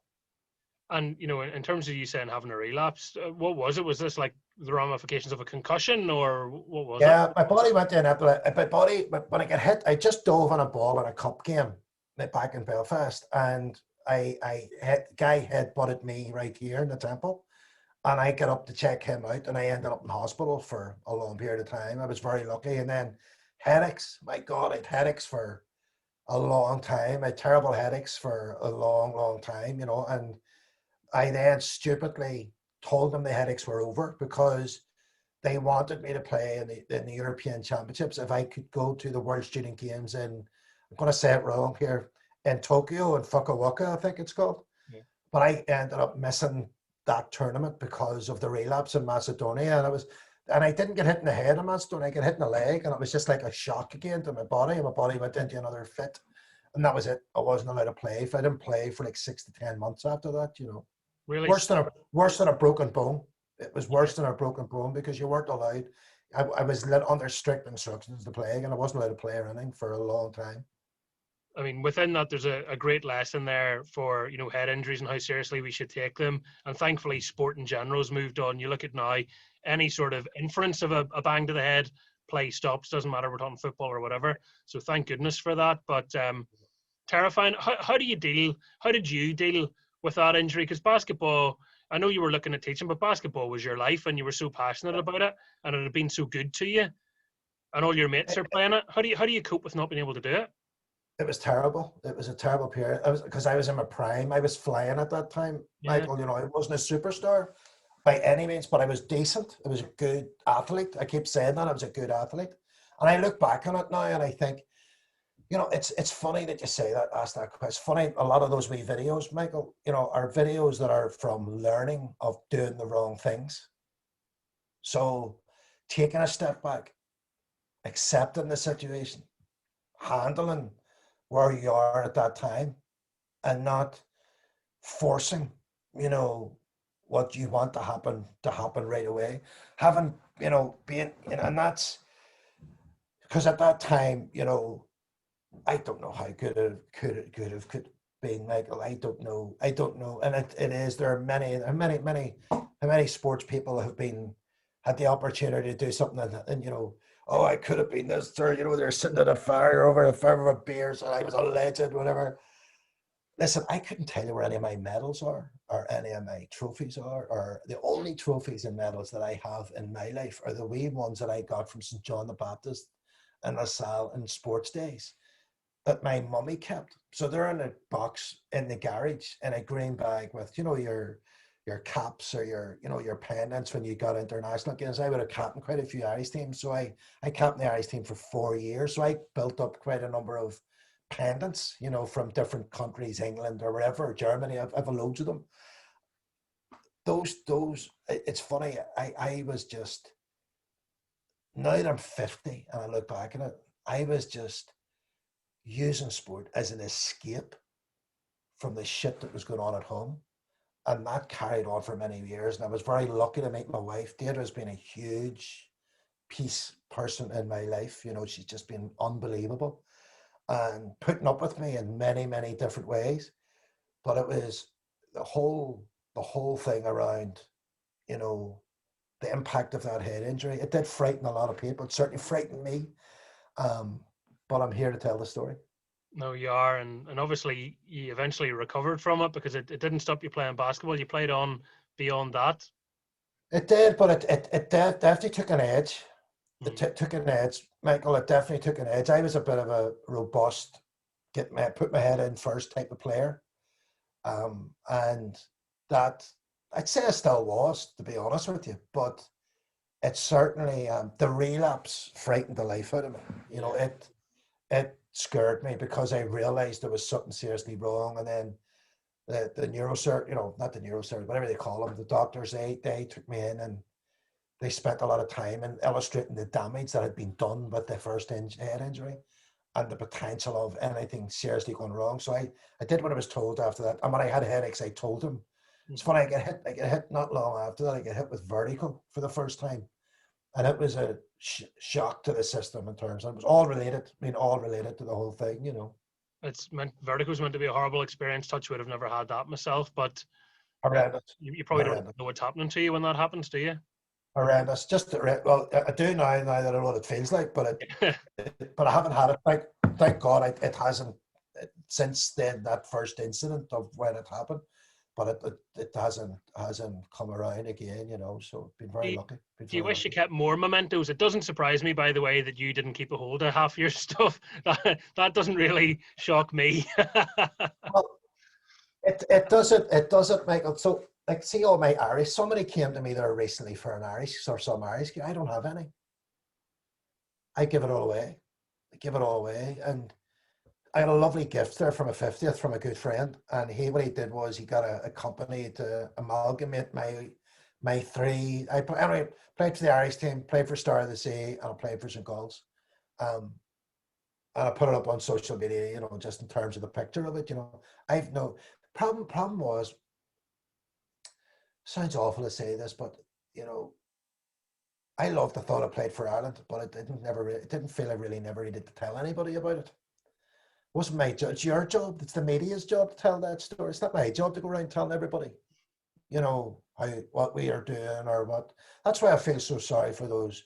And, in terms of you saying having a relapse, what was it? Was this like the ramifications of a concussion, or what was it? Yeah, my body went in. My body, when I got hit, I just dove on a ball in a cup game back in Belfast, and guy head butted me right here in the temple, and I got up to check him out, and I ended up in hospital for a long period of time. I was very lucky, and then headaches. My God, I had headaches for a long time. I had terrible headaches for a long, long time, and I then stupidly told them the headaches were over because they wanted me to play in the European Championships if I could go to the World Student Games in, I'm going to say it wrong here, in Tokyo, in Fukuoka, I think it's called. Yeah. But I ended up missing that tournament because of the relapse in Macedonia. And I didn't get hit in the head in Macedonia, I got hit in the leg, and it was just like a shock again to my body, and my body went into another fit. And that was it. I wasn't allowed to play. If I didn't play for like 6 to 10 months after that, Really? Worse than a broken bone. It was worse than a broken bone because you weren't allowed. I was under strict instructions to play, and I wasn't allowed to play or anything for a long time. I mean, within that, there's a great lesson there for, head injuries and how seriously we should take them. And thankfully, sport in general has moved on. You look at now, any sort of inference of a bang to the head, play stops, doesn't matter we're talking football or whatever. So thank goodness for that. But terrifying. How did you deal with that injury? Because basketball, I know you were looking at teaching, but basketball was your life and you were so passionate about it and it had been so good to you and all your mates are playing it. How do you cope with not being able to do it? It was terrible. It was a terrible period. Because I was in my prime. I was flying at that time, Yeah. Michael. I wasn't a superstar by any means, but I was decent. I was a good athlete. I keep saying that. I was a good athlete. And I look back on it now and I think, it's funny that you say that, ask that question. It's funny, a lot of those wee videos, Michael, are videos that are from learning of doing the wrong things. So taking a step back, accepting the situation, handling where you are at that time, and not forcing, what you want to happen right away. Having, being, and that's because at that time, I don't know how good it could have been, Michael. I don't know. And it is. There are many sports people have had the opportunity to do something, and oh, I could have been this. They're sitting at a fire over a fire of beers, and I was a legend, whatever. Listen, I couldn't tell you where any of my medals are, or any of my trophies are, or the only trophies and medals that I have in my life are the wee ones that I got from St. John the Baptist and LaSalle in sports days that my mummy kept. So they're in a box in the garage in a green bag with, your caps or your pendants when you got international games. I would have captained quite a few Irish teams. So I captained the Irish team for 4 years. So I built up quite a number of pendants, from different countries, England or wherever, Germany. I've loads of them. Those, it's funny. I was just, now that I'm 50 and I look back at it, I was just using sport as an escape from the shit that was going on at home. And that carried on for many years. And I was very lucky to meet my wife. Deirdre's been a huge peace person in my life. She's just been unbelievable and putting up with me in many, many different ways. But it was the whole thing around, the impact of that head injury. It did frighten a lot of people. It certainly frightened me. But I'm here to tell the story. No, you are, and obviously you eventually recovered from it because it didn't stop you playing basketball. You played on beyond that. It did, but it definitely took an edge. It took an edge, Michael. It definitely took an edge. I was a bit of a robust, put my head in first type of player, and that I'd say I still was, to be honest with you. But it certainly the relapse frightened the life out of me. It scared me because I realized there was something seriously wrong, and then the neurosurgeon, not the neurosurgeon, whatever they call them, the doctors, they took me in and they spent a lot of time in illustrating the damage that had been done with the first head injury and the potential of anything seriously going wrong. So I did what I was told after that. And when I had headaches, I told them. It's funny, I get hit not long after that. I get hit with vertigo for the first time. And it was a shock to the system in terms of, it was all related, all related to the whole thing, Vertigo's meant to be a horrible experience. Touch wood, I've never had that myself, but horrendous. you probably don't know what's happening to you when that happens, do you? Horrendous. Well, I do now that I know what it feels like, but but I haven't had it. Thank God, it hasn't since then, that first incident of when it happened. But it hasn't come around again, So been very lucky. Do you wish you kept more mementos? It doesn't surprise me, by the way, that you didn't keep a hold of half your stuff. That doesn't really shock me. Well, it doesn't, Michael. So, like, see all my Irish. Somebody came to me there recently for an Irish or some Irish. I don't have any. I give it all away. And I had a lovely gift there from a 50th from a good friend, and what he did was he got a company to amalgamate my three. I played for the Irish team, played for Star of the Sea, and I played for St. Gall's. And I put it up on social media, just in terms of the picture of it. I've no problem was, sounds awful to say this, but I loved the thought I played for Ireland, but it didn't feel I really never needed to tell anybody about it. It wasn't my job. It's your job. It's the media's job to tell that story. It's not my job to go around telling everybody, what we are doing or what. That's why I feel so sorry for those,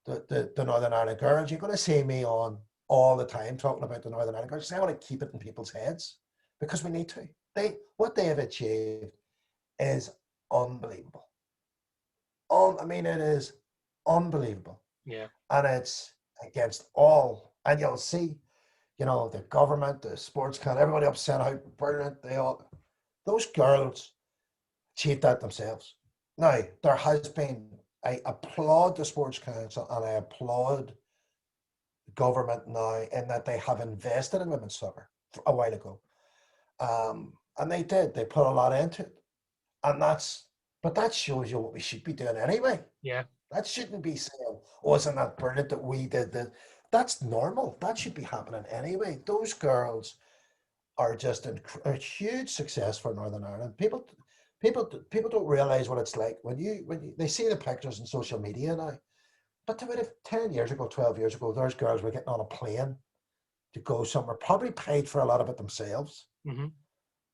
the Northern Ireland girls. You're going to see me on all the time talking about the Northern Ireland girls. I want to keep it in people's heads because we need to. What they have achieved is unbelievable. It is unbelievable. Yeah. And it's against all. And you'll see, the government, the sports council, everybody upset how brilliant those girls achieved that themselves. Now, there has been, I applaud the sports council and I applaud the government now in that they have invested in women's soccer a while ago. And they put a lot into it. But that shows you what we should be doing anyway. Yeah. That shouldn't be saying, oh, isn't that brilliant that we did that? That's normal. That should be happening anyway. Those girls are just a huge success for Northern Ireland. People don't realize what it's like when they see the pictures on social media now. But about 10 years ago, 12 years ago, those girls were getting on a plane to go somewhere, probably paid for a lot of it themselves. Mm-hmm.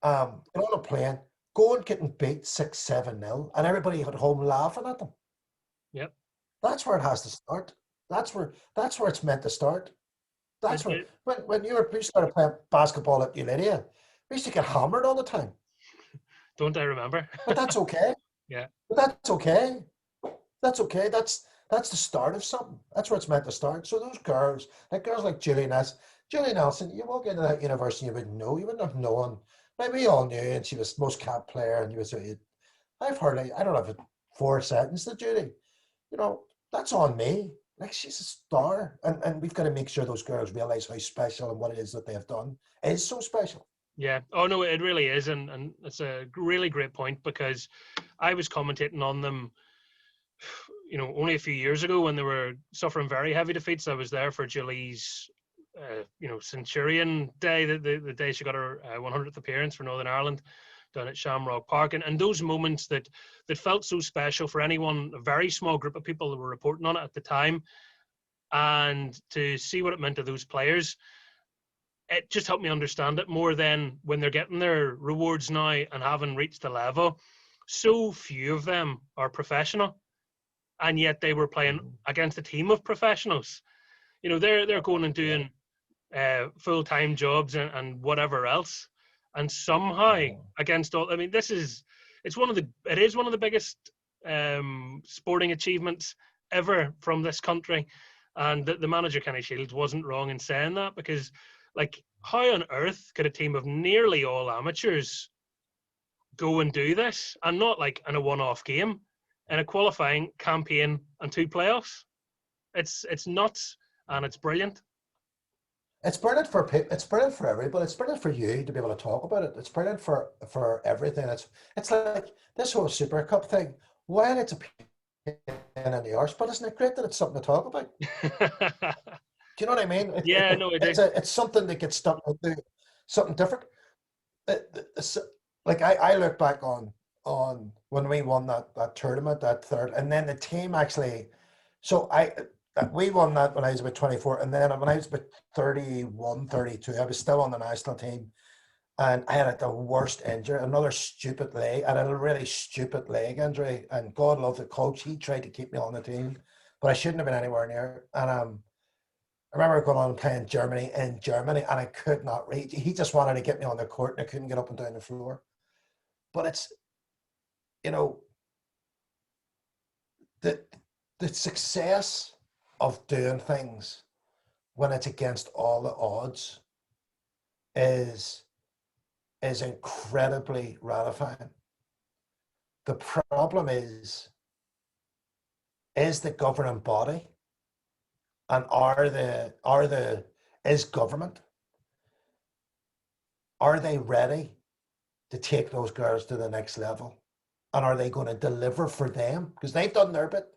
On a plane, going getting beat 6-7-0, and everybody at home laughing at them. Yep. That's where it has to start. That's where it's meant to start. That's where when you started playing basketball at Unilia, we used to get hammered all the time. Don't I remember? But that's okay. Yeah. But that's okay. That's okay. That's the start of something. That's where it's meant to start. So those girls like Julie Nelson, you walk into that university, you wouldn't know. You wouldn't have known. Maybe we all knew, and she was most capped player, and you would say, I've heard, I don't have 4 seconds to Julie. That's on me. Like, she's a star, and we've got to make sure those girls realize how special and what it is that they have done is so special. Yeah. Oh no, it really is, and it's a really great point because I was commentating on them, only a few years ago when they were suffering very heavy defeats. I was there for Julie's, Centurion Day, the day she got her 100th appearance for Northern Ireland down at Shamrock Park, and those moments that felt so special for anyone, a very small group of people that were reporting on it at the time, and to see what it meant to those players, it just helped me understand it more than when they're getting their rewards now and having reached the level. So few of them are professional, and yet they were playing against a team of professionals. They're going and doing full-time jobs and whatever else, and somehow against all, it is one of the biggest sporting achievements ever from this country, and the manager Kenny Shields wasn't wrong in saying that, because how on earth could a team of nearly all amateurs go and do this, and not in a one-off game, in a qualifying campaign and 2 playoffs? It's nuts, and it's brilliant. It's brilliant for people. It's brilliant for everybody. It's brilliant for you to be able to talk about it. It's brilliant for everything. It's like this whole Super Cup thing. While it's a pain in the arse, but isn't it great that it's something to talk about? Do you know what I mean? Yeah, no, I do. It's something that gets stuck into something different. It's, like I look back on when we won that tournament, that third, and then the team actually. So we won that when I was about 24, and then when I was about 31, 32, I was still on the national team, and I had the worst injury, another stupid leg. I had a really stupid leg injury, and God love the coach. He tried to keep me on the team, but I shouldn't have been anywhere near. And I remember going on and playing Germany in Germany, and I could not reach. He just wanted to get me on the court, and I couldn't get up and down the floor. But it's, you know, the the success of doing things when it's against all the odds is incredibly ratifying. The problem is the governing body, and is government, are they ready to take those girls to the next level? And are they going to deliver for them? Because they've done their bit.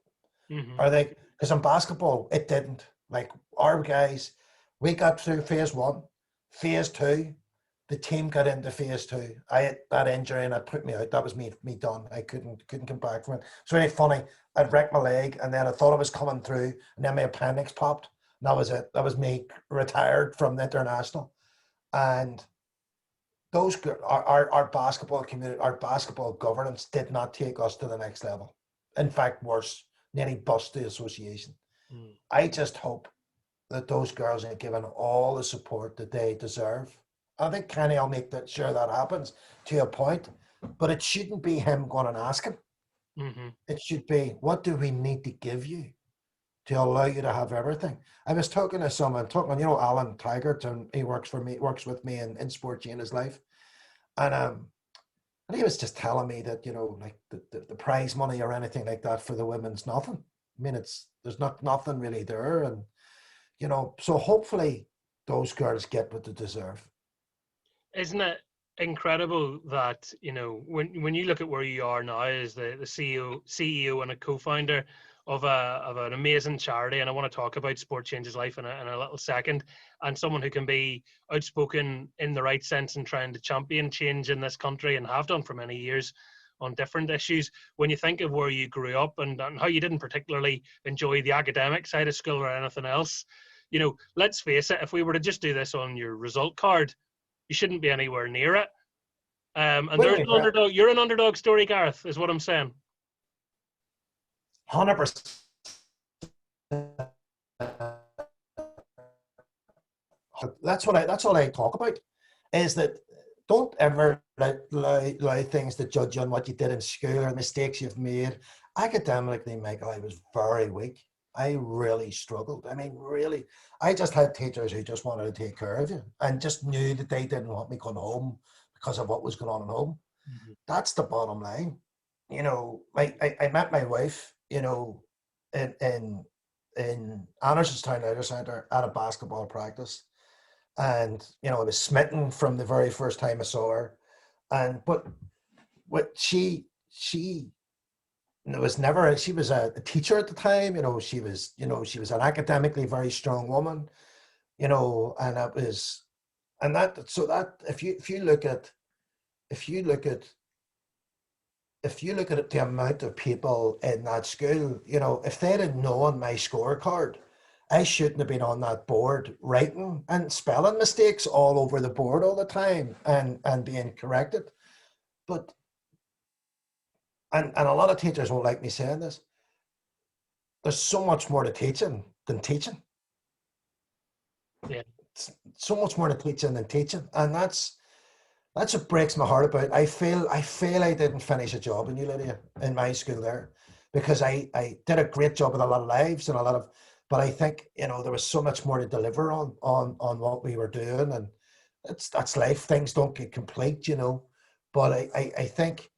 Mm-hmm. Are they? Because in basketball, it didn't. Like our guys, we got through phase one, phase two. The team got into phase two. I had that injury and it put me out. That was me done. I couldn't come back from it. It's really funny. I'd wrecked my leg, and then I thought I was coming through, and then my appendix popped. And that was it. That was me retired from the international. And those our basketball community, our basketball governance did not take us to the next level. In fact, worse, nearly bust the association. I just hope that those girls are given all the support that they deserve. I think Kenny will make sure that happens to a point, but it shouldn't be him going and asking. Mm-hmm. It should be, what do we need to give you to allow you to have everything? I was talking to someone, Alan Tigert, and he works with me in Sport Changes Life. And he was just telling me that, like the prize money or anything like that for the women's nothing. I mean, there's nothing really there. And, so hopefully those girls get what they deserve. Isn't it incredible that, when you look at where you are now as the CEO and a co-founder of an amazing charity, and I want to talk about Sport Changes Life in a little second, and someone who can be outspoken in the right sense and trying to champion change in this country, and have done for many years on different issues. When you think of where you grew up and how you didn't particularly enjoy the academic side of school or anything else, let's face it, if we were to just do this on your result card, you shouldn't be anywhere near it. And there's an underdog. You're an underdog story, Gareth, is what I'm saying. 100%. That's all I talk about, is that don't ever allow things to judge you on what you did in school or mistakes you've made. Academically, Michael, I was very weak. I really struggled. I mean, really, I just had teachers who just wanted to take care of you and just knew that they didn't want me going home because of what was going on at home. Mm-hmm. That's the bottom line. I met my wife, in Andersonstown Leisure Centre at a basketball practice. And, I was smitten from the very first time I saw her. But she was a teacher at the time. She was an academically very strong woman, and if you look at the amount of people in that school, if they'd have known my scorecard, I shouldn't have been on that board writing and spelling mistakes all over the board all the time and being corrected. But and a lot of teachers won't like me saying this, there's so much more to teaching than teaching. Yeah. So much more to teaching than teaching. And that's what breaks my heart about. I feel I didn't finish a job in New Lydia in my school there, because I did a great job with a lot of lives and but I think, there was so much more to deliver on what we were doing, and that's life. Things don't get complete, but I think,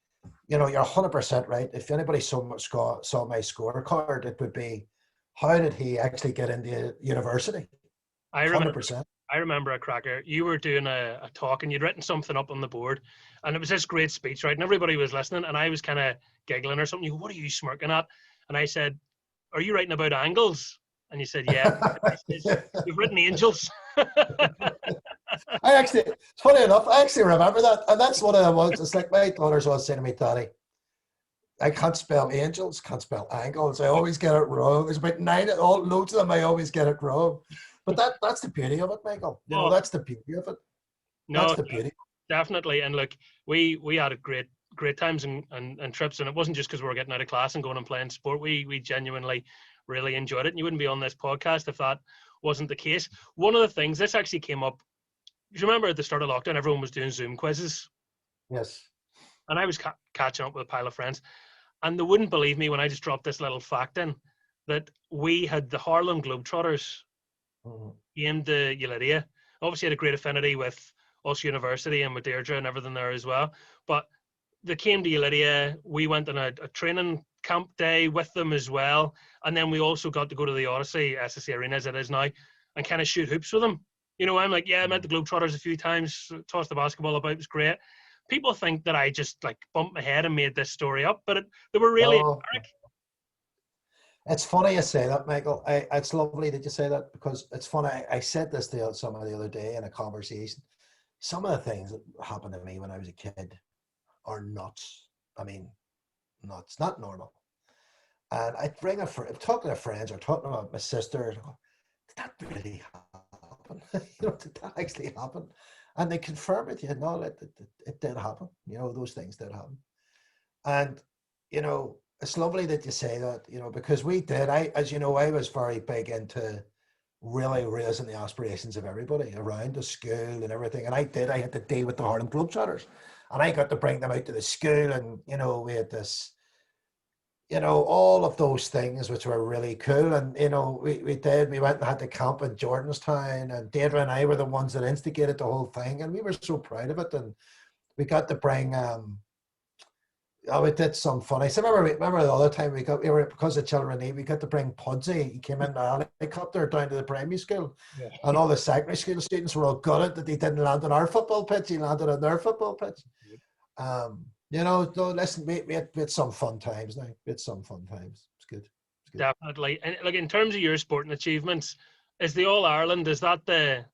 you're 100% right. If anybody saw my scorecard, it would be, how did he actually get into university? 100%. I remember a cracker. You were doing a talk and you'd written something up on the board, and it was this great speech, right? And everybody was listening, and I was kind of giggling or something. You go, what are you smirking at? And I said, are you writing about angles? And you said, yeah. I said, you've written angels. I actually, it's funny enough, I actually remember that. And that's what it was. It's like my daughters always saying to me, Daddy, I can't spell angels, can't spell angles. I always get it wrong. There's about loads of them, I always get it wrong. But that's the beauty of it, Michael. You know, that's the beauty of it. That's the beauty. Definitely. And look, we had a great times and trips, and it wasn't just because we were getting out of class and going and playing sport. We genuinely really enjoyed it, and you wouldn't be on this podcast if that wasn't the case. One of the things, this actually came up, you remember at the start of lockdown, everyone was doing Zoom quizzes? Yes. And I was catching up with a pile of friends, and they wouldn't believe me when I just dropped this little fact in, that we had the Harlem Globetrotters came to Ulidia. Obviously had a great affinity with Ulster University and with Deirdre and everything there as well. But they came to Ulidia. We went on a training camp day with them as well. And then we also got to go to the Odyssey, SSE Arena as it is now, and kind of shoot hoops with them. You know, I'm like, yeah, I met the Globetrotters a few times, tossed the basketball about, it was great. People think that I just like bumped my head and made this story up, but they were really It's funny you say that, Michael. It's lovely that you say that, because it's funny. I said this to someone the other day in a conversation. Some of the things that happened to me when I was a kid are nuts. I mean, nuts, not normal. And I'd bring talking to friends or talking about my sister. Did that really happen? Did that actually happen? And they confirm it. You know, it did happen. You know, those things did happen. And it's lovely that you say that. Because we did. As you know, I was very big into really raising the aspirations of everybody around the school and everything. And I had to deal with the Harlem Globetrotters, and I got to bring them out to the school, and we had this, all of those things which were really cool. And we went and had the camp in Jordanstown, and Deirdre and I were the ones that instigated the whole thing, and we were so proud of it. And we got to bring we did some fun. I said, remember the other time because of Children in Need, we got to bring Pudsey. He came in the helicopter down to the primary school, and all the secondary school students were all gutted that he didn't land on our football pitch. He landed on their football pitch. Listen, we had some fun times now. We had some fun times. It's good. Definitely. And look, in terms of your sporting achievements, is the All Ireland, is that the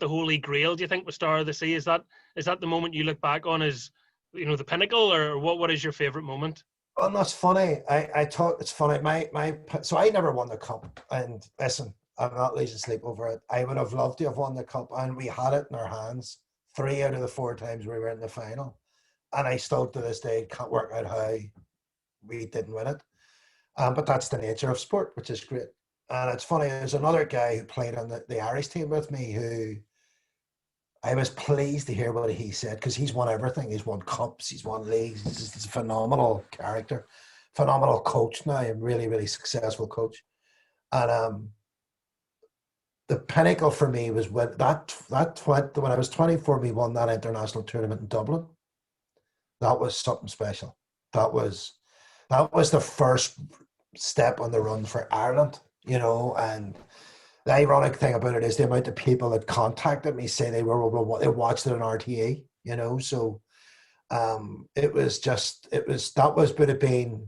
holy grail, do you think, with Star of the Sea? Is that the moment you look back on as the pinnacle, or what is your favorite moment? Well, that's funny. It's funny. So I never won the cup, and listen, I'm not losing sleep over it. I would have loved to have won the cup, and we had it in our hands 3 out of the 4 times we were in the final, and I still to this day can't work out how we didn't win it. But that's the nature of sport, which is great. And it's funny, there's another guy who played on the Irish team with me who I was pleased to hear what he said, because he's won everything. He's won cups, he's won leagues. He's a phenomenal character, phenomenal coach now, a really, really successful coach. And the pinnacle for me was when when I was 24, we won that international tournament in Dublin. That was something special. That was the first step on the run for Ireland, and the ironic thing about it is the amount of people that contacted me say they watched it on RTE, so would have been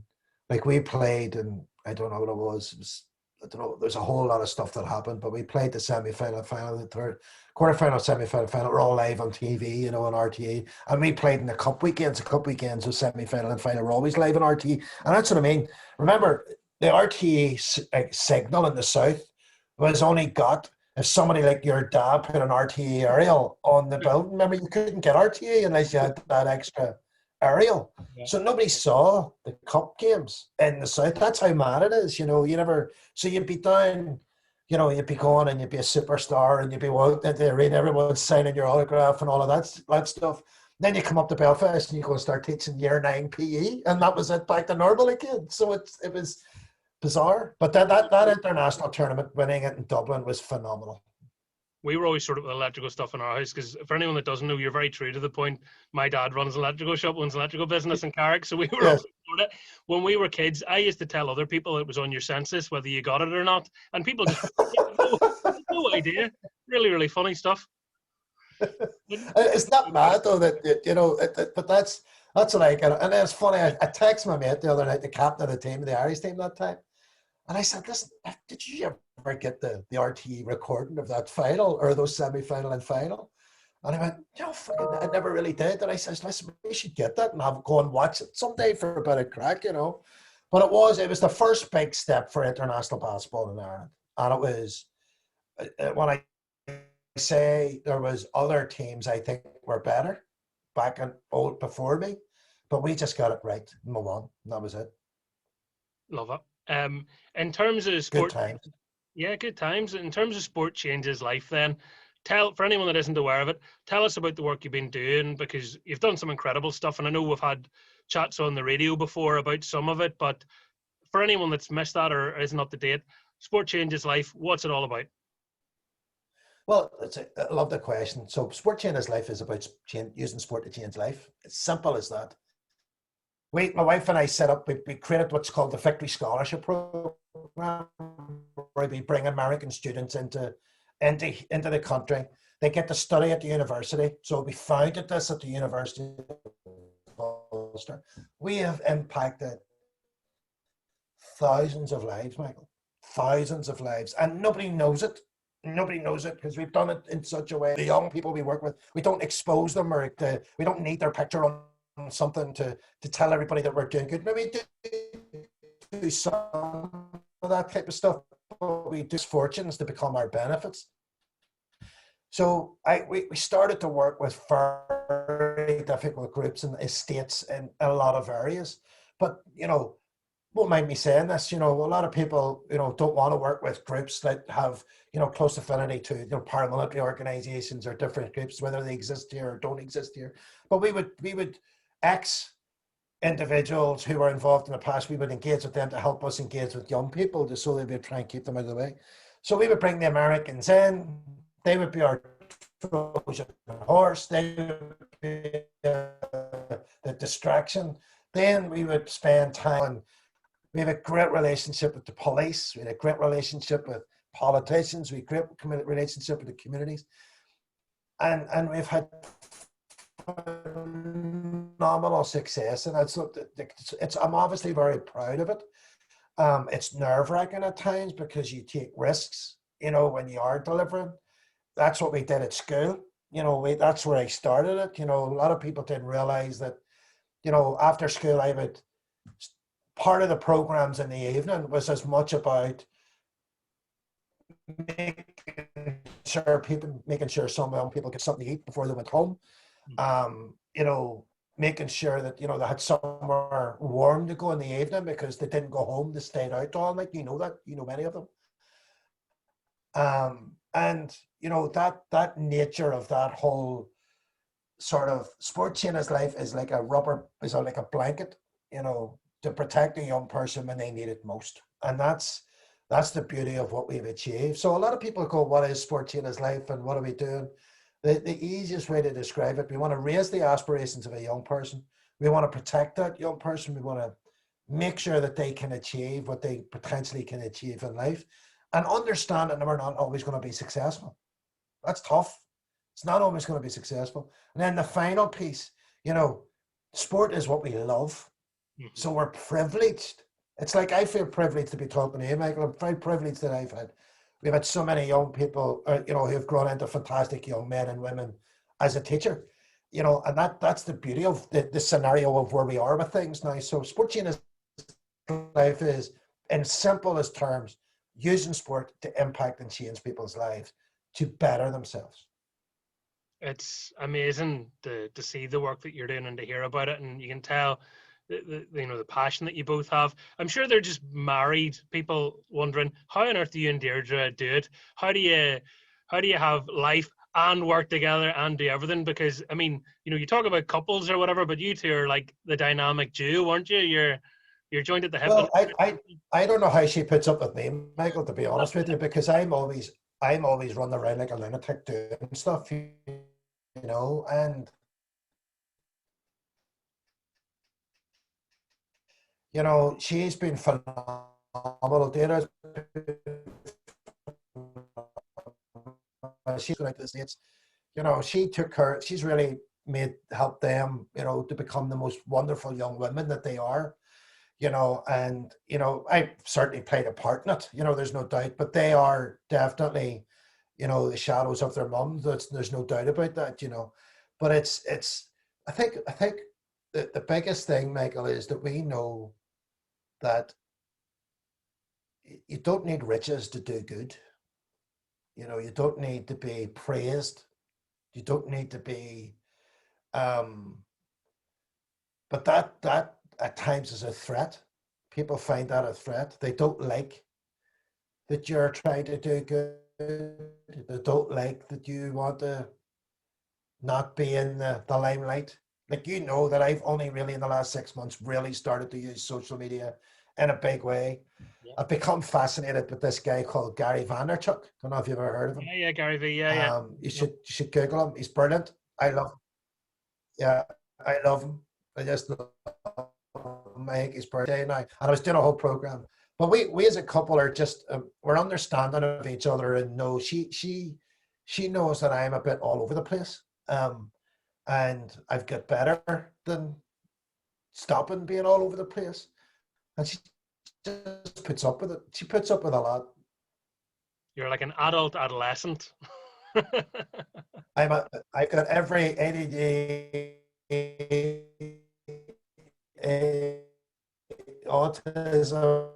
like, we played, and I don't know what it was. I don't know, there's a whole lot of stuff that happened, but we played the semi-final, final, the third, quarter-final, semi-final, final, we're all live on TV, on RTE, and we played in the cup weekends, so semi-final and final were always live on RTE, and that's what I mean. Remember, the RTE signal in the south was only got if somebody like your dad put an RTE aerial on the building. Remember, you couldn't get RTE unless you had that extra aerial. Yeah. So nobody saw the cup games in the south. That's how mad it is, so you'd be down, you'd be going and you'd be a superstar and you'd be walking into the arena, everyone's signing your autograph and all of that stuff. Then you come up to Belfast and you go and start teaching year 9 PE, and that was it, back to normal again. So it was bizarre, but that international tournament, winning it in Dublin, was phenomenal. We were always sort of electrical stuff in our house, because for anyone that doesn't know, you're very true to the point. My dad runs an electrical shop, owns an electrical business in Carrick, so we were always doing it. When we were kids, I used to tell other people it was on your census whether you got it or not, and people just No idea. Really, really funny stuff. It's not mad though but that's like, and it's funny. I texted my mate the other night, the captain of the team, the Irish team that time, and I said, "Listen, did you ever get the RTE recording of that final or those semi-final and final?" And I went, fucking, I never really did. And I says, "Listen, we should get that and go and watch it someday for a bit of crack." But it was the first big step for international basketball in Ireland, and it was when I say there was other teams I think were better back in old before me, but we just got it right. Move on. And that was it. Love it. In terms of Good sport, times. yeah, good times. In terms of sport changes life, then tell for anyone that isn't aware of it, tell us about the work you've been doing because you've done some incredible stuff, and I know we've had chats on the radio before about some of it, but for anyone that's missed that or isn't up to date, sport changes life. What's it all about? Well, I love the question. So, sport changes life is about using sport to change life. It's simple as that. My wife and I set up. We created what's called the Victory Scholarship Program, where we bring American students into the country. They get to study at the university. So we founded this at the University of Ulster. We have impacted thousands of lives, Michael. Thousands of lives, and nobody knows it. Nobody knows it because we've done it in such a way. The young people we work with, we don't expose them we don't need their picture on something to tell everybody that we're doing good. Maybe do some of that type of stuff, but we do fortunes to become our benefits. So we started to work with very difficult groups and estates in a lot of areas. But, won't mind me saying this, a lot of people, don't want to work with groups that have, close affinity to, paramilitary organizations or different groups, whether they exist here or don't exist here. But we would ex individuals who were involved in the past, we would engage with them to help us engage with young people just so they would try and keep them out of the way. So we would bring the Americans in, they would be our Trojan horse, they would be the distraction. Then we would spend time. We have a great relationship with the police. We had a great relationship with politicians. We had a great relationship with the communities. And we've had phenomenal success. And I'm obviously very proud of it. It's nerve-wracking at times because you take risks, when you are delivering. That's what we did at school. That's where I started it. A lot of people didn't realize that, after school, part of the programs in the evening was as much about making sure some young people get something to eat before they went home. Making sure that, they had somewhere warm to go in the evening because they didn't go home, they stayed out all night. Many of them. And that nature of that whole sort of sport changes life is like a blanket, to protect a young person when they need it most. And that's the beauty of what we've achieved. So a lot of people go, what is sport changes life and what are we doing? The easiest way to describe it, we want to raise the aspirations of a young person. We want to protect that young person. We want to make sure that they can achieve what they potentially can achieve in life and understand that we're not always going to be successful. That's tough. It's not always going to be successful. And then the final piece, sport is what we love. So we're privileged. It's like I feel privileged to be talking to you, Michael. I'm very privileged that we've had so many young people, who've grown into fantastic young men and women as a teacher, and that's the beauty of the scenario of where we are with things now. So sport changes life is, in simplest terms, using sport to impact and change people's lives to better themselves. It's amazing to see the work that you're doing and to hear about it, and you can tell the passion that you both have. I'm sure they're just married people wondering, how on earth do you and Deirdre do it? How do you have life and work together and do everything? Because you talk about couples or whatever, but you two are like the dynamic duo, aren't you? You're joined at the hip. Well, I don't know how she puts up with me, Michael, to be honest with you, because I'm always running around like a lunatic doing stuff, and she's been phenomenal. Deirdre's she's going out to the States. She's really helped them, to become the most wonderful young women that they are, and, I certainly played a part in it, there's no doubt, but they are definitely, the shadows of their mums. There's no doubt about that, but I think the biggest thing, Michael, is that we know that you don't need riches to do good. You don't need to be praised. You don't need to be, um, but that at times is a threat. People find that a threat. They don't like that you're trying to do good. They don't like that you want to not be in the limelight. Like, that I've only really in the last 6 months really started to use social media in a big way. Yeah. I've become fascinated with this guy called Gary Vaynerchuk. Don't know if you've ever heard of him. Yeah, Gary V. Yeah. You should Google him. He's brilliant. Yeah, I love him. I just love him. I think his birthday now, and I was doing a whole program. But we as a couple are just we're understanding of each other, and know she knows that I'm a bit all over the place. And I've got better than stopping being all over the place. And she just puts up with it. She puts up with a lot. You're like an adult adolescent. I've got every ADD, autism,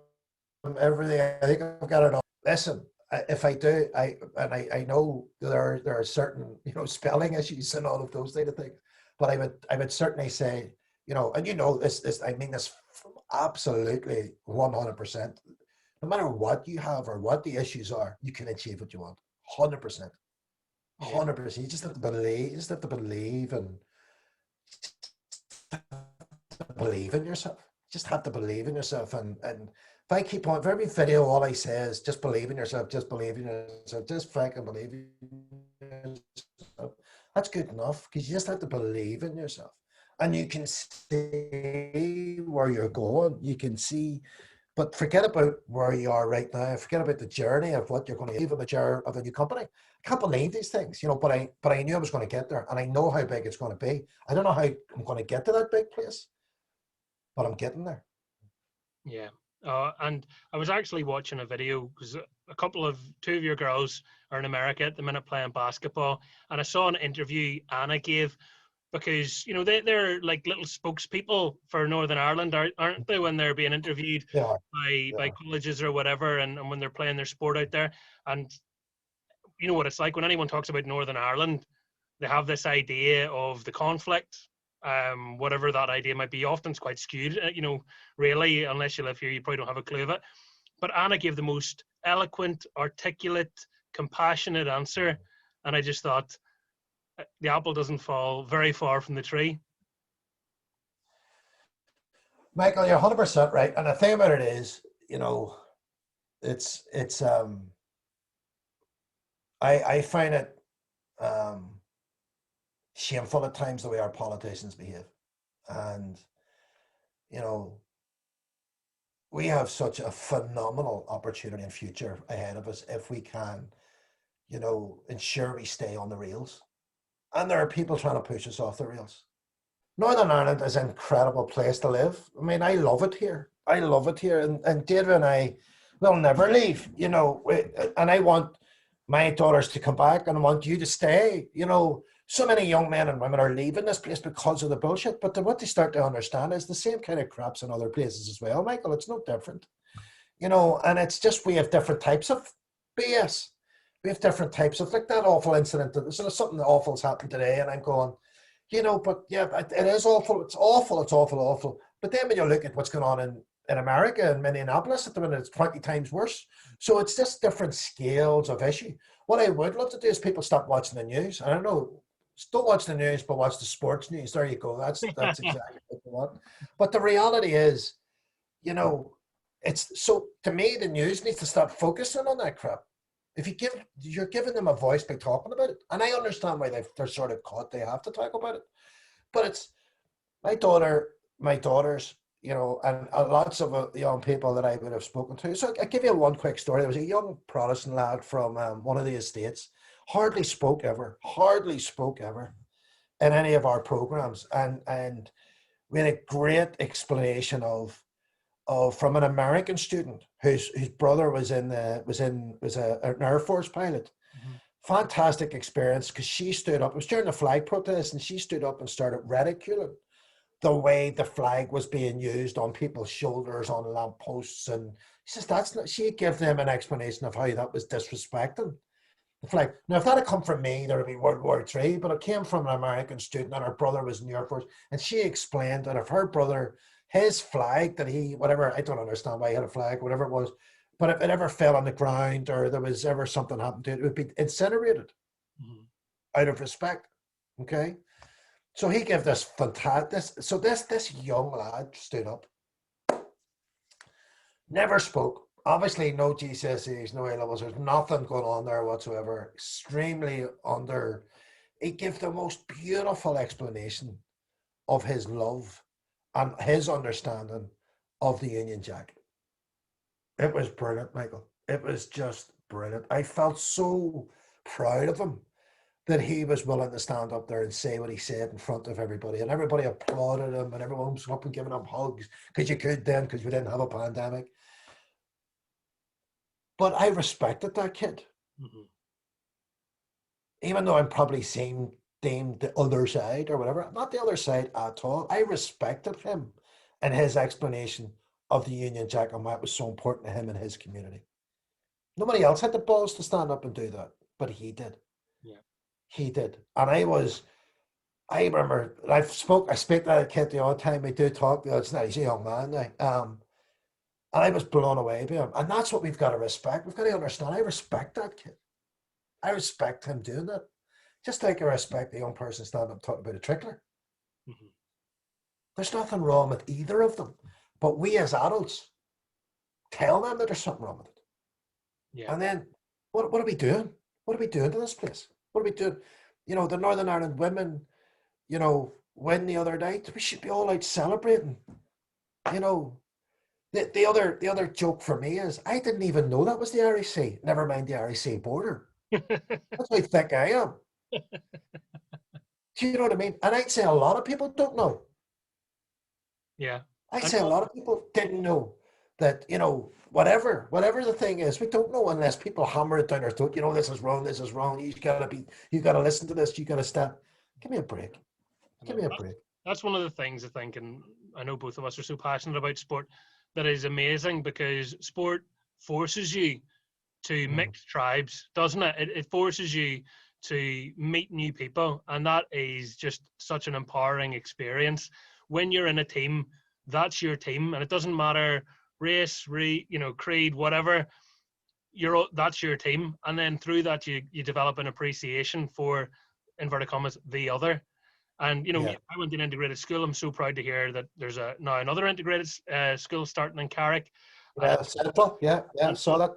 everything. I think I've got it all. Listen, if I do, I know there are certain, spelling issues and all of those kind of things, but I would certainly say, and this I mean this absolutely 100%. No matter what you have or what the issues are, you can achieve what you want. 100%. 100%. You just have to believe. You just have to believe and believe in yourself. You just have to believe in yourself. And if I keep on, for every video, all I say is just believe in yourself, just believe in yourself, just fucking believe in yourself. That's good enough, because you just have to believe in yourself. And you can see where you're going. You can see, but forget about where you are right now. Forget about the journey of what you're going to achieve, the journey of a new company. I can't believe these things, but I knew I was going to get there, and I know how big it's going to be. I don't know how I'm going to get to that big place, but I'm getting there. Yeah. And I was actually watching a video, because two of your girls are in America at the minute playing basketball, and I saw an interview Anna gave, because they're like little spokespeople for Northern Ireland, aren't they, when they're being interviewed by colleges or whatever, and when they're playing their sport out there. And you know what it's like when anyone talks about Northern Ireland, they have this idea of the conflict, whatever that idea might be. Often it's quite skewed, really, unless you live here, you probably don't have a clue of it. But Anna gave the most eloquent, articulate, compassionate answer, and I just thought, the apple doesn't fall very far from the tree. Michael, you're 100% right. And the thing about it is, it's I find it shameful at times the way our politicians behave. And, we have such a phenomenal opportunity and future ahead of us if we can, ensure we stay on the rails. And there are people trying to push us off the rails. Northern Ireland is an incredible place to live. I mean, I love it here. And David and I will never leave, and I want my daughters to come back, and I want you to stay. So many young men and women are leaving this place because of the bullshit. But what they start to understand is the same kind of crap's in other places as well, Michael. It's no different. And it's just we have different types of BS. We have different types of, like that awful incident. There's something awful's happened today, and I'm going, but yeah, it is awful. It's awful. It's awful, awful. But then when you look at what's going on in America and Minneapolis at the minute, it's 20 times worse. So it's just different scales of issue. What I would love to do is people stop watching the news. I don't know, don't watch the news, but watch the sports news. There you go. That's exactly what you want. But the reality is, it's so, to me, the news needs to stop focusing on that crap. If you're giving them a voice by talking about it, and I understand why they're sort of caught, they have to talk about it. But it's my daughters, and lots of young people that I would have spoken to. So I'll give you one quick story. There was a young Protestant lad from one of the estates hardly spoke ever, in any of our programs. And we had a great explanation of from an American student whose brother was an Air Force pilot. Mm-hmm. Fantastic experience, because she stood up. It was during the flag protest, and she stood up and started ridiculing the way the flag was being used on people's shoulders, on lampposts, and she says that's not. She gave them an explanation of how that was disrespecting the flag. Now, if that had come from me, there would be World War III, but it came from an American student, and her brother was in the Air Force, and she explained that if her brother, his flag that he, whatever, I don't understand why he had a flag, whatever it was, but if it ever fell on the ground or there was ever something happened to it, it would be incinerated out of respect. Okay? So he gave this fantastic, so this young lad stood up, never spoke. Obviously, no GCSEs, no A levels. There's nothing going on there whatsoever. Extremely under. He gave the most beautiful explanation of his love and his understanding of the Union Jack. It was brilliant, Michael. It was just brilliant. I felt so proud of him that he was willing to stand up there and say what he said in front of everybody, and everybody applauded him, and everyone was up and giving him hugs, because you could then, because we didn't have a pandemic. But I respected that kid. Even though I'm probably deemed the other side or whatever, not the other side at all. I respected him and his explanation of the Union Jack and why it was so important to him and his community. Nobody else had the balls to stand up and do that, but he did. Yeah, he did. And I remember I speak to that kid the odd time. We do talk. He's a young man now. And I was blown away by him. And that's what we've got to respect. We've got to understand. I respect that kid. I respect him doing that. Just like I respect the young person standing up talking about a trickler. There's nothing wrong with either of them. But we as adults tell them that there's something wrong with it. Yeah. And then what are we doing? What are we doing to this place? What are we doing? You know, the Northern Ireland women, you know, win the other night. We should be all out celebrating. You know, the other joke for me is I didn't even know that was the Irish Sea. Never mind the Irish Sea border. That's how thick I am. Do you know what I mean? And I'd say a lot of people don't know. Yeah. I'd say a lot of people didn't know that, you know, whatever the thing is, we don't know unless people hammer it down our throat. You know, this is wrong. You gotta listen to this. You gotta stop. Give me a break. Give me a break. That's one of the things I think, and I know both of us are so passionate about sport, that is amazing, because sport forces you to mix tribes, doesn't it? It forces you to meet new people, and that is just such an empowering experience. When you're in a team, that's your team, and it doesn't matter race, creed, whatever. That's your team, and then through that you develop an appreciation for, inverted commas, the other. And I went to an integrated school. I'm so proud to hear that there's now another integrated school starting in Carrick. Central. Yeah, saw that.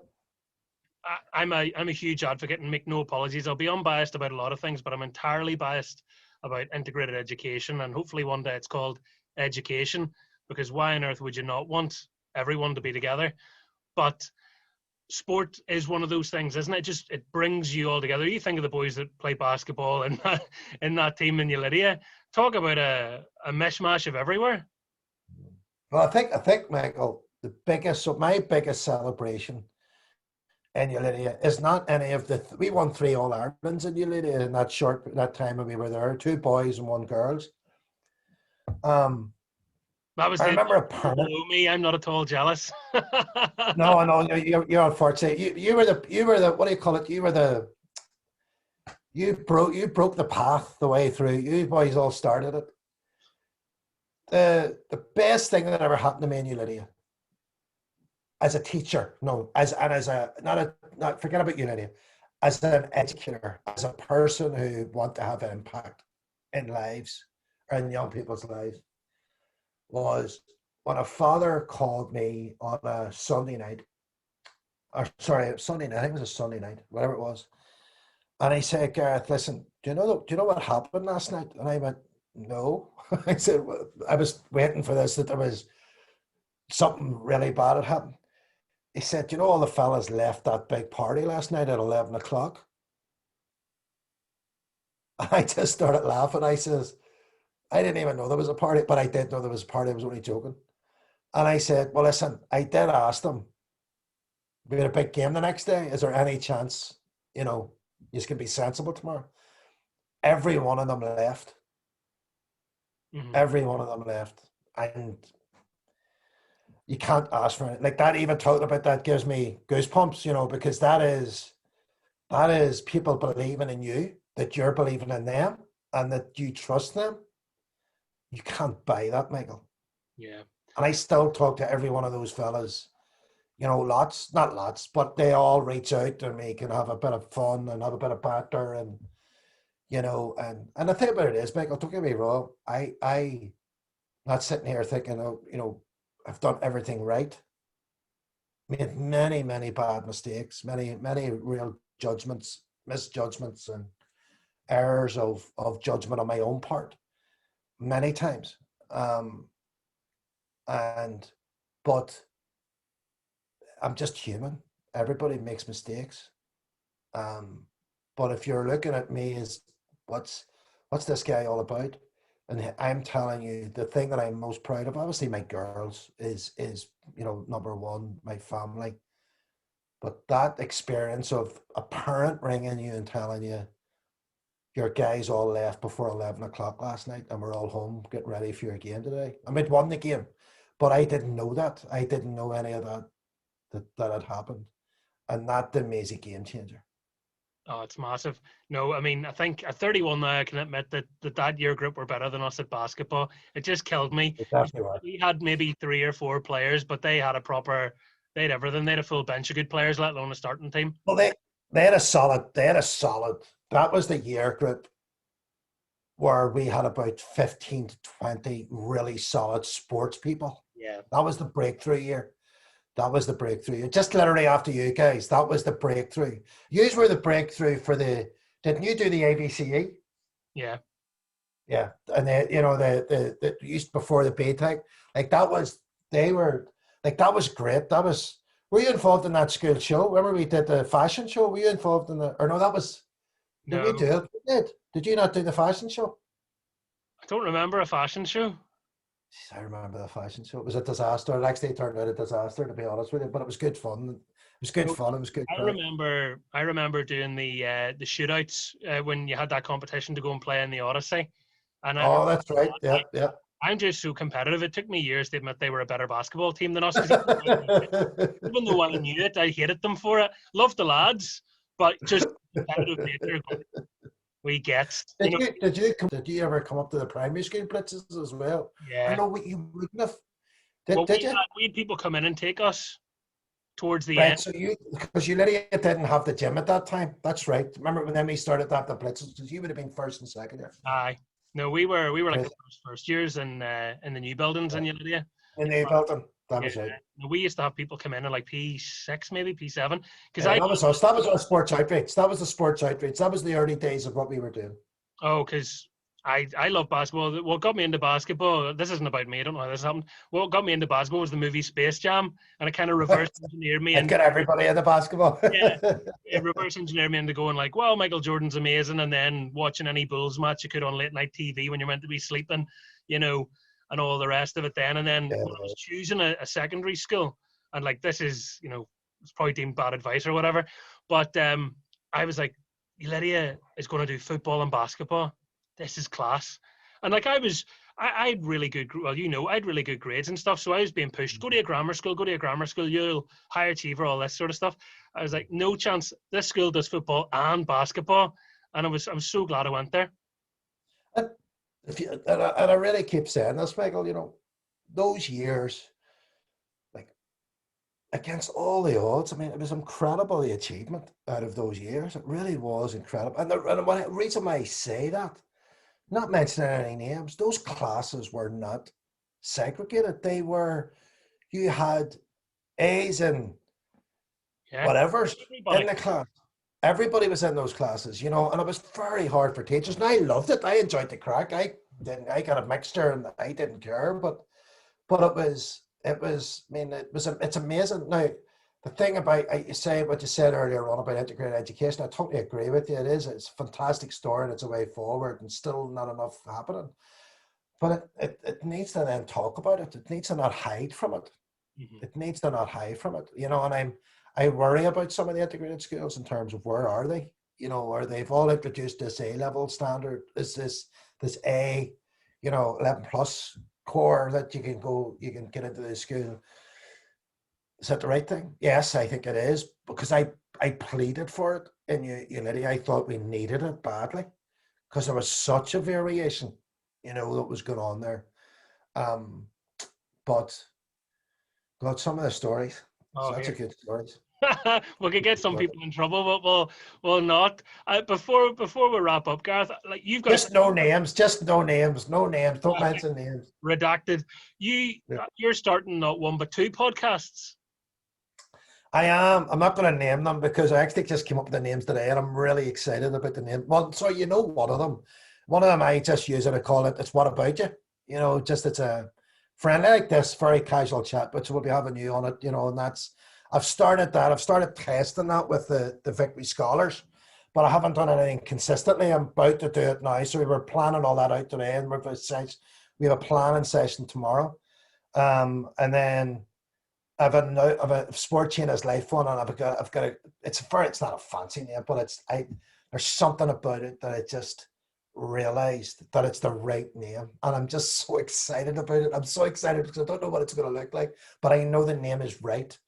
I'm a huge advocate, and make no apologies. I'll be unbiased about a lot of things, but I'm entirely biased about integrated education, and hopefully one day it's called education, because why on earth would you not want everyone to be together? But sport is one of those things, isn't it? It brings you all together. You think of the boys that play basketball in that team in Ulidia. Talk about a mishmash of everywhere. Well, I think, Michael, my biggest celebration in Ulidia is not any of we won 3 All-Irelands in Ulidia in that time when we were there, 2 boys and 1 girls. That was. I remember a parent. Below me, I'm not at all jealous. No, you're unfortunate. You were the what do you call it? You broke the path the way through. You boys all started it. The best thing that ever happened to me in Ulidia, as a teacher, forget about Ulidia, as an educator, as a person who want to have an impact in lives or in young people's lives, was when a father called me on a Sunday night, I think it was a Sunday night, whatever it was, and he said, "Gareth, listen, do you know what happened last night?" And I went, "No." I said, well, I was waiting for this, that there was something really bad had happened. He said, "You know, all the fellas left that big party last night at 11 o'clock. I just started laughing. I says, I didn't even know there was a party, but I did know there was a party. I was only joking. And I said, well, listen, I did ask them, we had a big game the next day. Is there any chance, you know, you can be sensible tomorrow? Every one of them left. Mm-hmm. Every one of them left. And you can't ask for it. Like that, even talking about that gives me goosebumps, you know, because that is people believing in you, that you're believing in them, and that you trust them. You can't buy that, Michael. Yeah. And I still talk to every one of those fellas, you know, lots, not lots, but they all reach out to me, can have a bit of fun and have a bit of banter, and you know, and the thing about it is, Michael, don't get me wrong, I not sitting here thinking, oh, you know, I've done everything right. Made many, many bad mistakes, many real judgments, misjudgments, and errors of judgment on my own part, many times. Um, and but I'm just human. Everybody makes mistakes. Um, but if you're looking at me as what's what's this guy all about? And I'm telling you, the thing that I'm most proud of, obviously my girls is you know number one, my family. But that experience of a parent ringing you and telling you your guys all left before 11 o'clock last night and we're all home getting ready for your game today. I mean, won the game, but I didn't know that. I didn't know any of that had happened, and that to me is a game changer. Oh, it's massive. No, I mean, I think at 31 now, I can admit that year group were better than us at basketball. It just killed me. It definitely was. We had maybe three or four players, but they had everything. They had a full bench of good players, let alone a starting team. Well, they had a solid. That was the year group where we had about 15 to 20 really solid sports people. Yeah. That was the breakthrough year. That was the breakthrough. Just literally after you guys, that was the breakthrough. You were the breakthrough for the. Didn't you do the ABCE? Yeah. Yeah, and you know the used before the B tech, like that was they were like that was great. That was. Were you involved in that school show? Remember we did the fashion show? Were you involved in the? Or no, that was. Did we No, do it? We did. Did you not do the fashion show? I don't remember a fashion show. I remember the fashion show. It was a disaster. It actually turned out a disaster, to be honest with you. But it was good fun. It was good No, fun. It was good I crack. remember I remember doing the shootouts when you had that competition to go and play in the Odyssey. And Oh, that's right. Yeah, yeah. I'm just so competitive. It took me years to admit they were a better basketball team than us because even though I knew it, I hated them for it. Loved the lads, but just competitive nature we get. You know, Did you ever come up to the primary school blitzes as well? Or yeah. no, you wouldn't have. Did, Well, did you? we had people come in and take us towards the end. Right, so because you literally didn't have the gym at that time. That's right. Remember when then we started that the blitzes? Because you would have been first and second year. Aye. No, we were like Right. the first years in the new buildings in Unilia. And they built them. That Yeah, was right. no, we used to have people come in like P6, maybe P7, because Yeah, I that was us. That was our sports outreach. That was the sports outreach. That was the early days of what we were doing. oh, because I love basketball. What got me into basketball? This isn't about me. I don't know how this happened. What got me into basketball was the movie Space Jam, and it kind of reverse engineered me I'd and get everybody into basketball. yeah, it reverse engineered me into going like, well, Michael Jordan's amazing, and then watching any Bulls match you could on late night TV when you're meant to be sleeping, you know, and all the rest of it. And then Yeah. when I was choosing a secondary school, and like this is, it's probably deemed bad advice or whatever, but I was like, Lydia is going to do football and basketball. This is class. And like I had really good, well, I had really good grades and stuff. So I was being pushed, go to a grammar school, you'll high achiever, all this sort of stuff. I was like, no chance. This school does football and basketball. And I'm so glad I went there. And, and I really keep saying this, Michael, those years, like against all the odds, I mean, it was incredible the achievement out of those years. It really was incredible. And the reason why I say that, not mentioning any names, those classes were not segregated. You had A's and Yeah. whatever's Everybody. in the class. Everybody was in those classes, and it was very hard for teachers. And I loved it. I enjoyed the crack. I got a mixture and I didn't care, but it's amazing. Now, the thing about, you say what you said earlier on about integrated education, I totally agree with you. It's a fantastic story and it's a way forward, and still not enough happening. But it needs to then talk about it. It needs to not hide from it. Mm-hmm. It needs to not hide from it. And I worry about some of the integrated schools in terms of where are they? Or they've all introduced this A level standard. Is this A, 11 plus core that you can get into the school. Is that the right thing? Yes, I think it is, because I pleaded for it in Unity. I thought we needed it badly because there was such a variation, that was going on there. But got some of the stories. Oh, Such a here. good stories. We could get some people in trouble, but we'll not. Before we wrap up, Gareth, like you've got Just no names. Just no names. No names. Don't mention names. redacted. Yeah. You're starting not one but two podcasts. I am. I'm not going to name them because I actually just came up with the names today, and I'm really excited about the name. Well, so one of them. One of them I just use it. I call it "It's What About You." Just it's a friendly like this, very casual chat, but we'll be having you on it. And that's. I've started that. I've started testing that with the Victory Scholars, but I haven't done anything consistently. I'm about to do it now, so we were planning all that out today, and we have a planning session tomorrow, and then. I've a sport chain as life one, and I've got a, it's not a fancy name, but there's something about it that I just realized that it's the right name, and I'm just so excited about it. I'm so excited because I don't know what it's going to look like, but I know the name is right.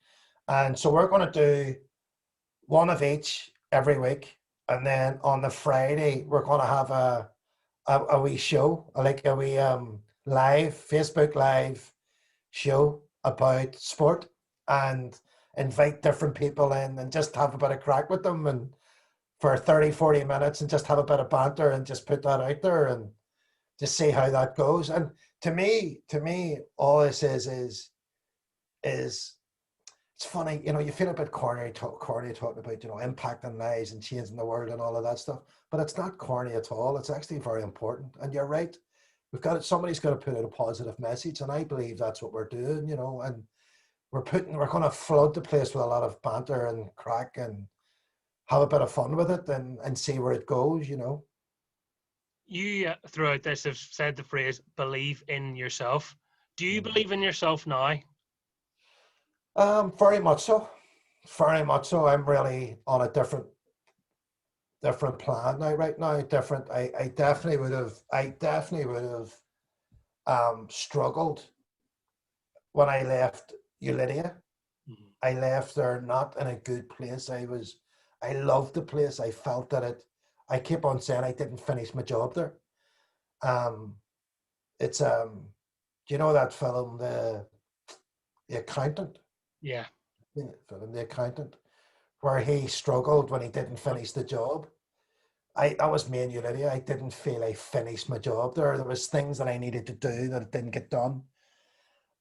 And so we're going to do one of each every week, and then on the Friday we're going to have a wee show, like a wee live Facebook live show about sport, and invite different people in and just have a bit of crack with them, and for 30-40 minutes, and just have a bit of banter and just put that out there and just see how that goes. And to me all this is it's funny, you feel a bit corny talking about, impacting lives and changing the world and all of that stuff, but it's not corny at all. It's actually very important. And you're right, somebody's got to put out a positive message, and I believe that's what we're doing, and we're going to flood the place with a lot of banter and crack and have a bit of fun with it, and see where it goes. You throughout this have said the phrase "believe in yourself." Do you believe in yourself now? Very much so. Very much so. I'm really on a different plan now. Right now, different. I definitely would have. Struggled when I left Ulidia. Mm-hmm. I left there not in a good place. I loved the place. I felt that I keep on saying I didn't finish my job there. It's do you know that film, the Accountant? Yeah. Film The Accountant, where he struggled when he didn't finish the job. That was me and Ulidia. I didn't feel I finished my job there. There was things that I needed to do that didn't get done.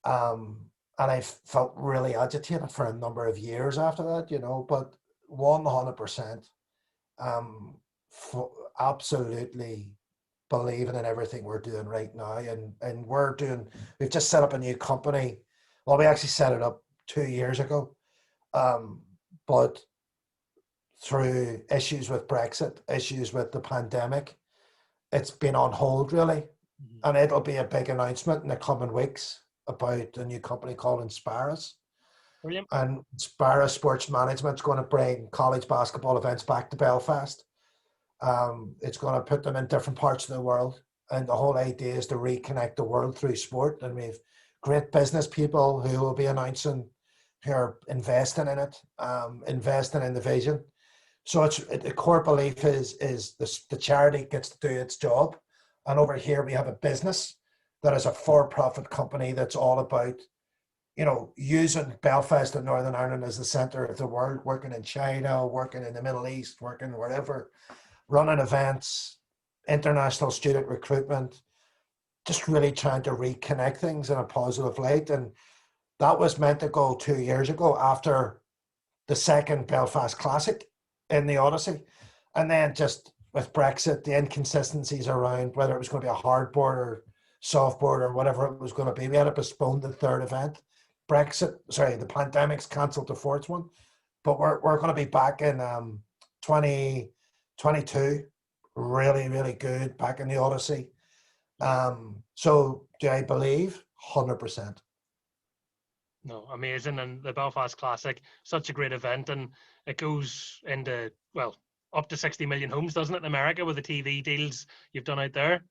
And I felt really agitated for a number of years after that, but 100%, absolutely believing in everything we're doing right now. And we've just set up a new company. Well, we actually set it up 2 years ago. But through issues with Brexit, issues with the pandemic, it's been on hold really. Mm-hmm. And it'll be a big announcement in the coming weeks about a new company called Inspirus. Brilliant. And Inspirus Sports Management is going to bring college basketball events back to Belfast. It's going to put them in different parts of the world. And the whole idea is to reconnect the world through sport. And we've great business people who will be announcing, who are investing in it, investing in the vision. So the core belief is the charity gets to do its job. And over here we have a business that is a for-profit company that's all about, using Belfast and Northern Ireland as the centre of the world, working in China, working in the Middle East, working wherever, running events, international student recruitment, just really trying to reconnect things in a positive light. And that was meant to go 2 years ago after the second Belfast Classic in the Odyssey. And then just with Brexit, the inconsistencies around whether it was going to be a hard board or soft board or whatever it was going to be, we had to postpone the third event. the pandemic's cancelled the fourth one, but we're going to be back in 2022, really, really good, back in the Odyssey. So do I believe? 100%. No, amazing. And the Belfast Classic, such a great event. And it goes into, well, up to 60 million homes, doesn't it, in America with the TV deals you've done out there?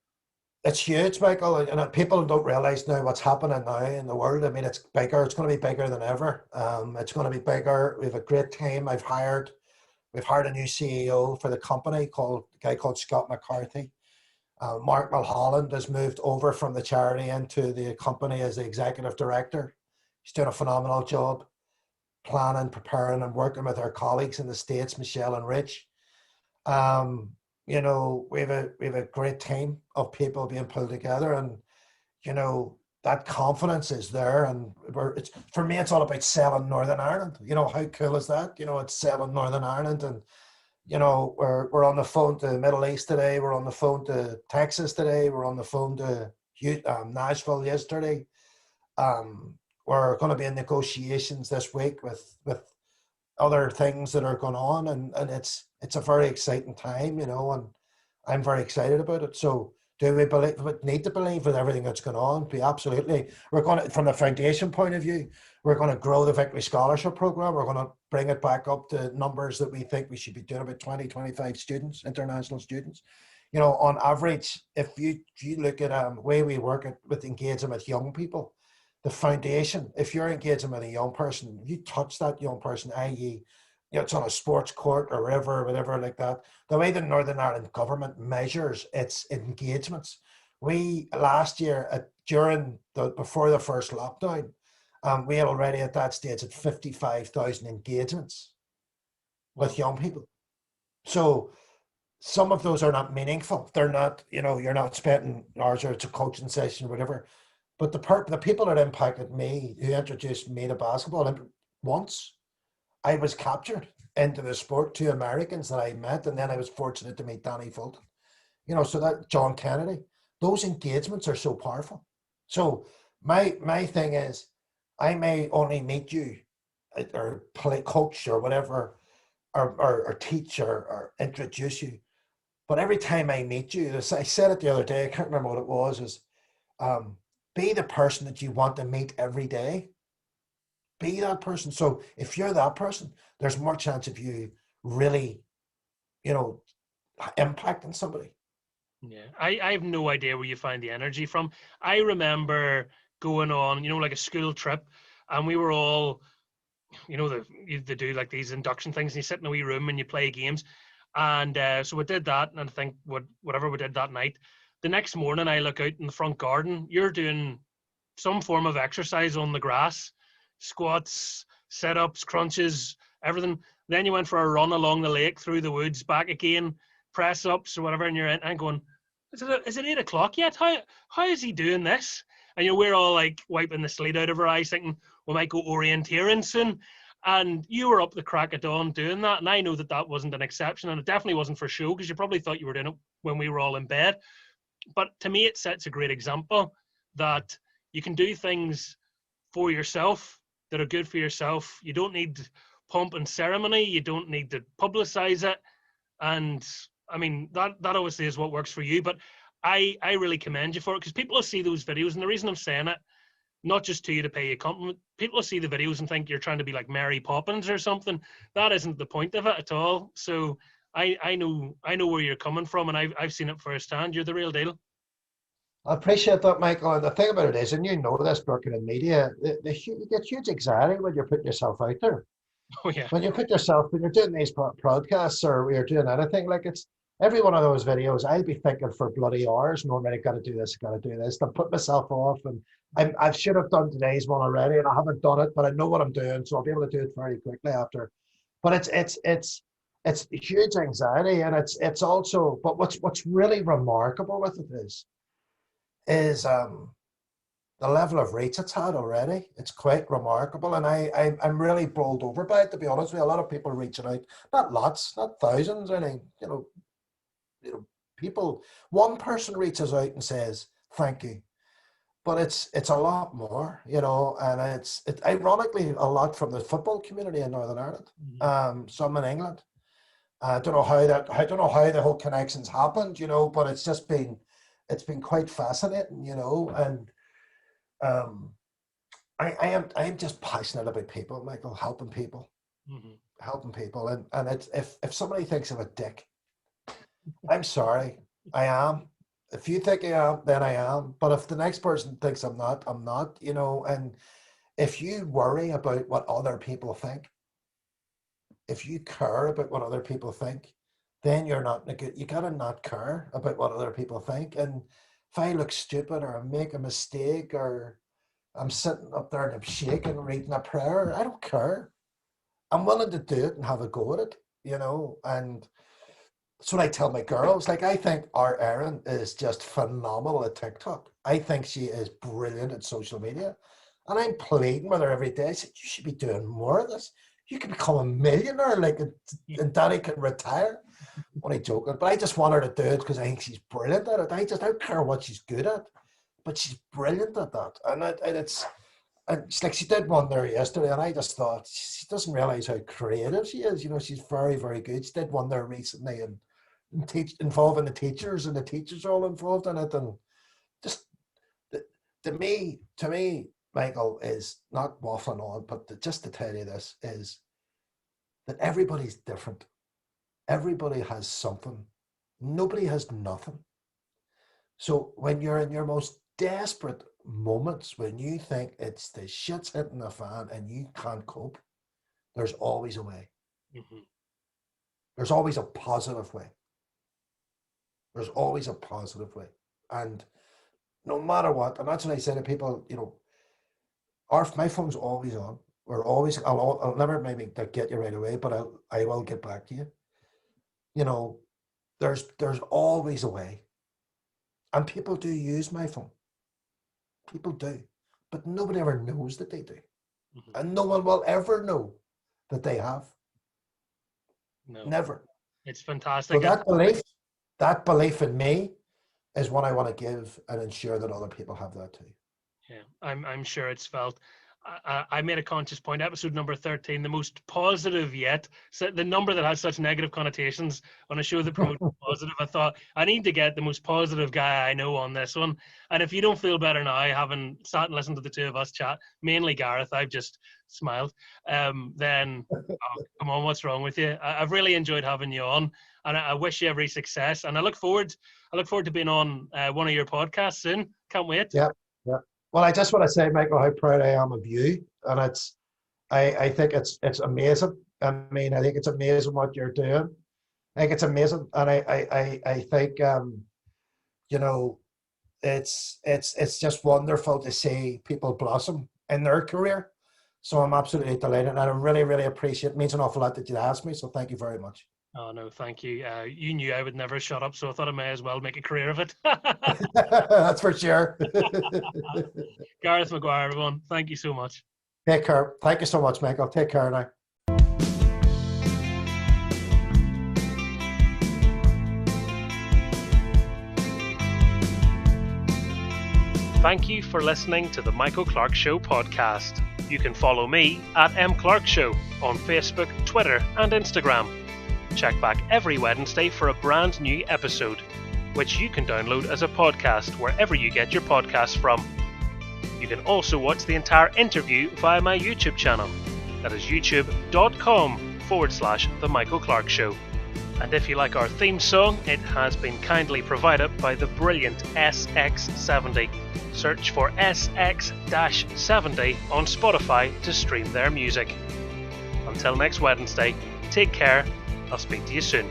It's huge, Michael, and people don't realise now what's happening now in the world. I mean, it's bigger. It's going to be bigger than ever. It's going to be bigger. We have a great team. We've hired a new CEO for the company, a guy called Scott McCarthy. Mark Mulholland has moved over from the charity into the company as the executive director. He's doing a phenomenal job planning, preparing, and working with our colleagues in the States, Michelle and Rich. You know, we have a great team of people being pulled together, and you know that confidence is there. And it's for me, it's all about selling Northern Ireland. You know, how cool is that? You know, it's selling Northern Ireland, and you know, we're on the phone to the Middle East today. We're on the phone to Texas today. We're on the phone to Nashville yesterday. We're going to be in negotiations this week with other things that are going on, and it's a very exciting time, you know, and I'm very excited about it. So do we need to believe with everything that's going on? We absolutely. We're going to, from the foundation point of view, we're going to grow the Victory Scholarship Program. We're going to bring it back up to numbers that we think we should be doing, about 20, 25 students, international students. You know, on average, if you look at the way we work with engaging with young people, the foundation, if you're engaging with a young person, you touch that young person, i.e., you know, it's on a sports court or whatever like that. The way the Northern Ireland government measures its engagements, we last year before the first lockdown, we had already at that stage at 55,000 engagements with young people. So some of those are not meaningful. They're not, you know, you're not spending hours, or it's a coaching session or whatever. But the people that impacted me, who introduced me to basketball, once I was captured into the sport, two Americans that I met, and then I was fortunate to meet Danny Fulton. You know, so that John Kennedy, those engagements are so powerful. So my thing is, I may only meet you or play coach or whatever, or teach or introduce you, but every time I meet you, as I said it the other day, I can't remember what it was, is be the person that you want to meet every day. Be that person. So if you're that person, there's more chance of you really, you know, impacting somebody. Yeah, I have no idea where you find the energy from. I remember going on, you know, like a school trip, and we were all, you know, they do like these induction things, and you sit in a wee room and you play games. And so we did that, and I think whatever we did that night, the next morning I look out in the front garden, you're doing some form of exercise on the grass, squats, sit-ups, crunches, everything. Then you went for a run along the lake, through the woods, back again, press-ups or whatever, and you're in, and going, is it 8 o'clock yet? How is he doing this? And you know, we're all like wiping the sleet out of our eyes, thinking we might go orienteering soon. And you were up the crack of dawn doing that. And I know that that wasn't an exception, and it definitely wasn't for show, because you probably thought you were doing it when we were all in bed. But to me, it sets a great example that you can do things for yourself that are good for yourself. You don't need pomp and ceremony. You don't need to publicize it. And I mean, that obviously is what works for you. But I really commend you for it, because people will see those videos. And the reason I'm saying it, not just to you to pay you a compliment, people will see the videos and think you're trying to be like Mary Poppins or something. That isn't the point of it at all. So I know where you're coming from, and I've seen it firsthand. You're the real deal. I appreciate that, Michael. And the thing about it is, and you know this, working in media, you get huge anxiety when you're putting yourself out there. Oh yeah. When you're doing these broadcasts, or you're doing anything, like, it's every one of those videos, I'll be thinking for bloody hours, knowing I've got to do this, then put myself off. And I should have done today's one already, and I haven't done it, but I know what I'm doing, so I'll be able to do it very quickly after. But it's huge anxiety, and it's also, but what's really remarkable with it is the level of reach it's had already. It's quite remarkable, and I'm really bowled over by it, to be honest with you. A lot of people reaching out, not lots, not thousands, any, you know, people. One person reaches out and says thank you, but it's a lot more, you know, and it's ironically a lot from the football community in Northern Ireland, some in England. I don't know how the whole connections happened, you know, but it's been quite fascinating, you know, and um, I am just passionate about people, Michael, helping people, and it's if somebody thinks I'm a dick, I'm sorry, I am. If you think I am, then I am. But if the next person thinks I'm not, I'm not, you know. And if you worry about what other people think, if you care about what other people think, then you're not good. You gotta not care about what other people think. And if I look stupid or I make a mistake or I'm sitting up there and I'm shaking reading a prayer, I don't care. I'm willing to do it and have a go at it, you know. And that's what I tell my girls. Like, I think our Erin is just phenomenal at TikTok. I think she is brilliant at social media. And I'm pleading with her every day. I said, you should be doing more of this. You could become a millionaire, like, and Daddy can retire. I'm only joking. But I just want her to do it because I think she's brilliant at it. I don't care what she's good at, but she's brilliant at that. And it's like she did one there yesterday, and I just thought she doesn't realize how creative she is. You know, she's very, very good. She did one there recently and involving the teachers, and the teachers are all involved in it. And just to me, Michael, is not waffling on, but just to tell you this is that everybody's different. Everybody has something. Nobody has nothing. So when you're in your most desperate moments, when you think it's the shit's hitting the fan and you can't cope, there's always a way. Mm-hmm. There's always a positive way. There's always a positive way. And no matter what, and that's what I say to people, you know, my phone's always on. I'll never maybe get you right away, but I will get back to you. You know, there's always a way. And people do use my phone. People do. But nobody ever knows that they do. Mm-hmm. And no one will ever know that they have. No. Never. It's fantastic. So that belief in me is what I want to give and ensure that other people have that too. Yeah, I'm sure it's felt. I made a conscious point, episode number 13, the most positive yet, so the number that has such negative connotations on a show that promotes positive. I thought, I need to get the most positive guy I know on this one. And if you don't feel better now, having sat and listened to the two of us chat, mainly Gareth, I've just smiled, then, come on, what's wrong with you? I've really enjoyed having you on, and I wish you every success. And I look forward to being on one of your podcasts soon. Can't wait. Yeah. Well, I just want to say, Michael, how proud I am of you, and I think it's amazing. I mean, I think it's amazing what you're doing. I think it's amazing, and I think you know, it's just wonderful to see people blossom in their career. So I'm absolutely delighted, and I really, really appreciate it. It means an awful lot that you asked me. So thank you very much. Oh, no, thank you. You knew I would never shut up, so I thought I may as well make a career of it. That's for sure. Gareth Maguire, everyone, thank you so much. Take care. Thank you so much, Michael. Take care now. Thank you for listening to the Michael Clark Show podcast. You can follow me at M Clark Show on Facebook, Twitter, and Instagram. Check back every Wednesday for a brand new episode, which you can download as a podcast wherever you get your podcasts from. You can also watch the entire interview via my YouTube channel. That is youtube.com/The Michael Clark Show. And if you like our theme song, it has been kindly provided by the brilliant SX70. Search for SX-70 on Spotify to stream their music. Until next Wednesday, take care. I'll speak to you soon.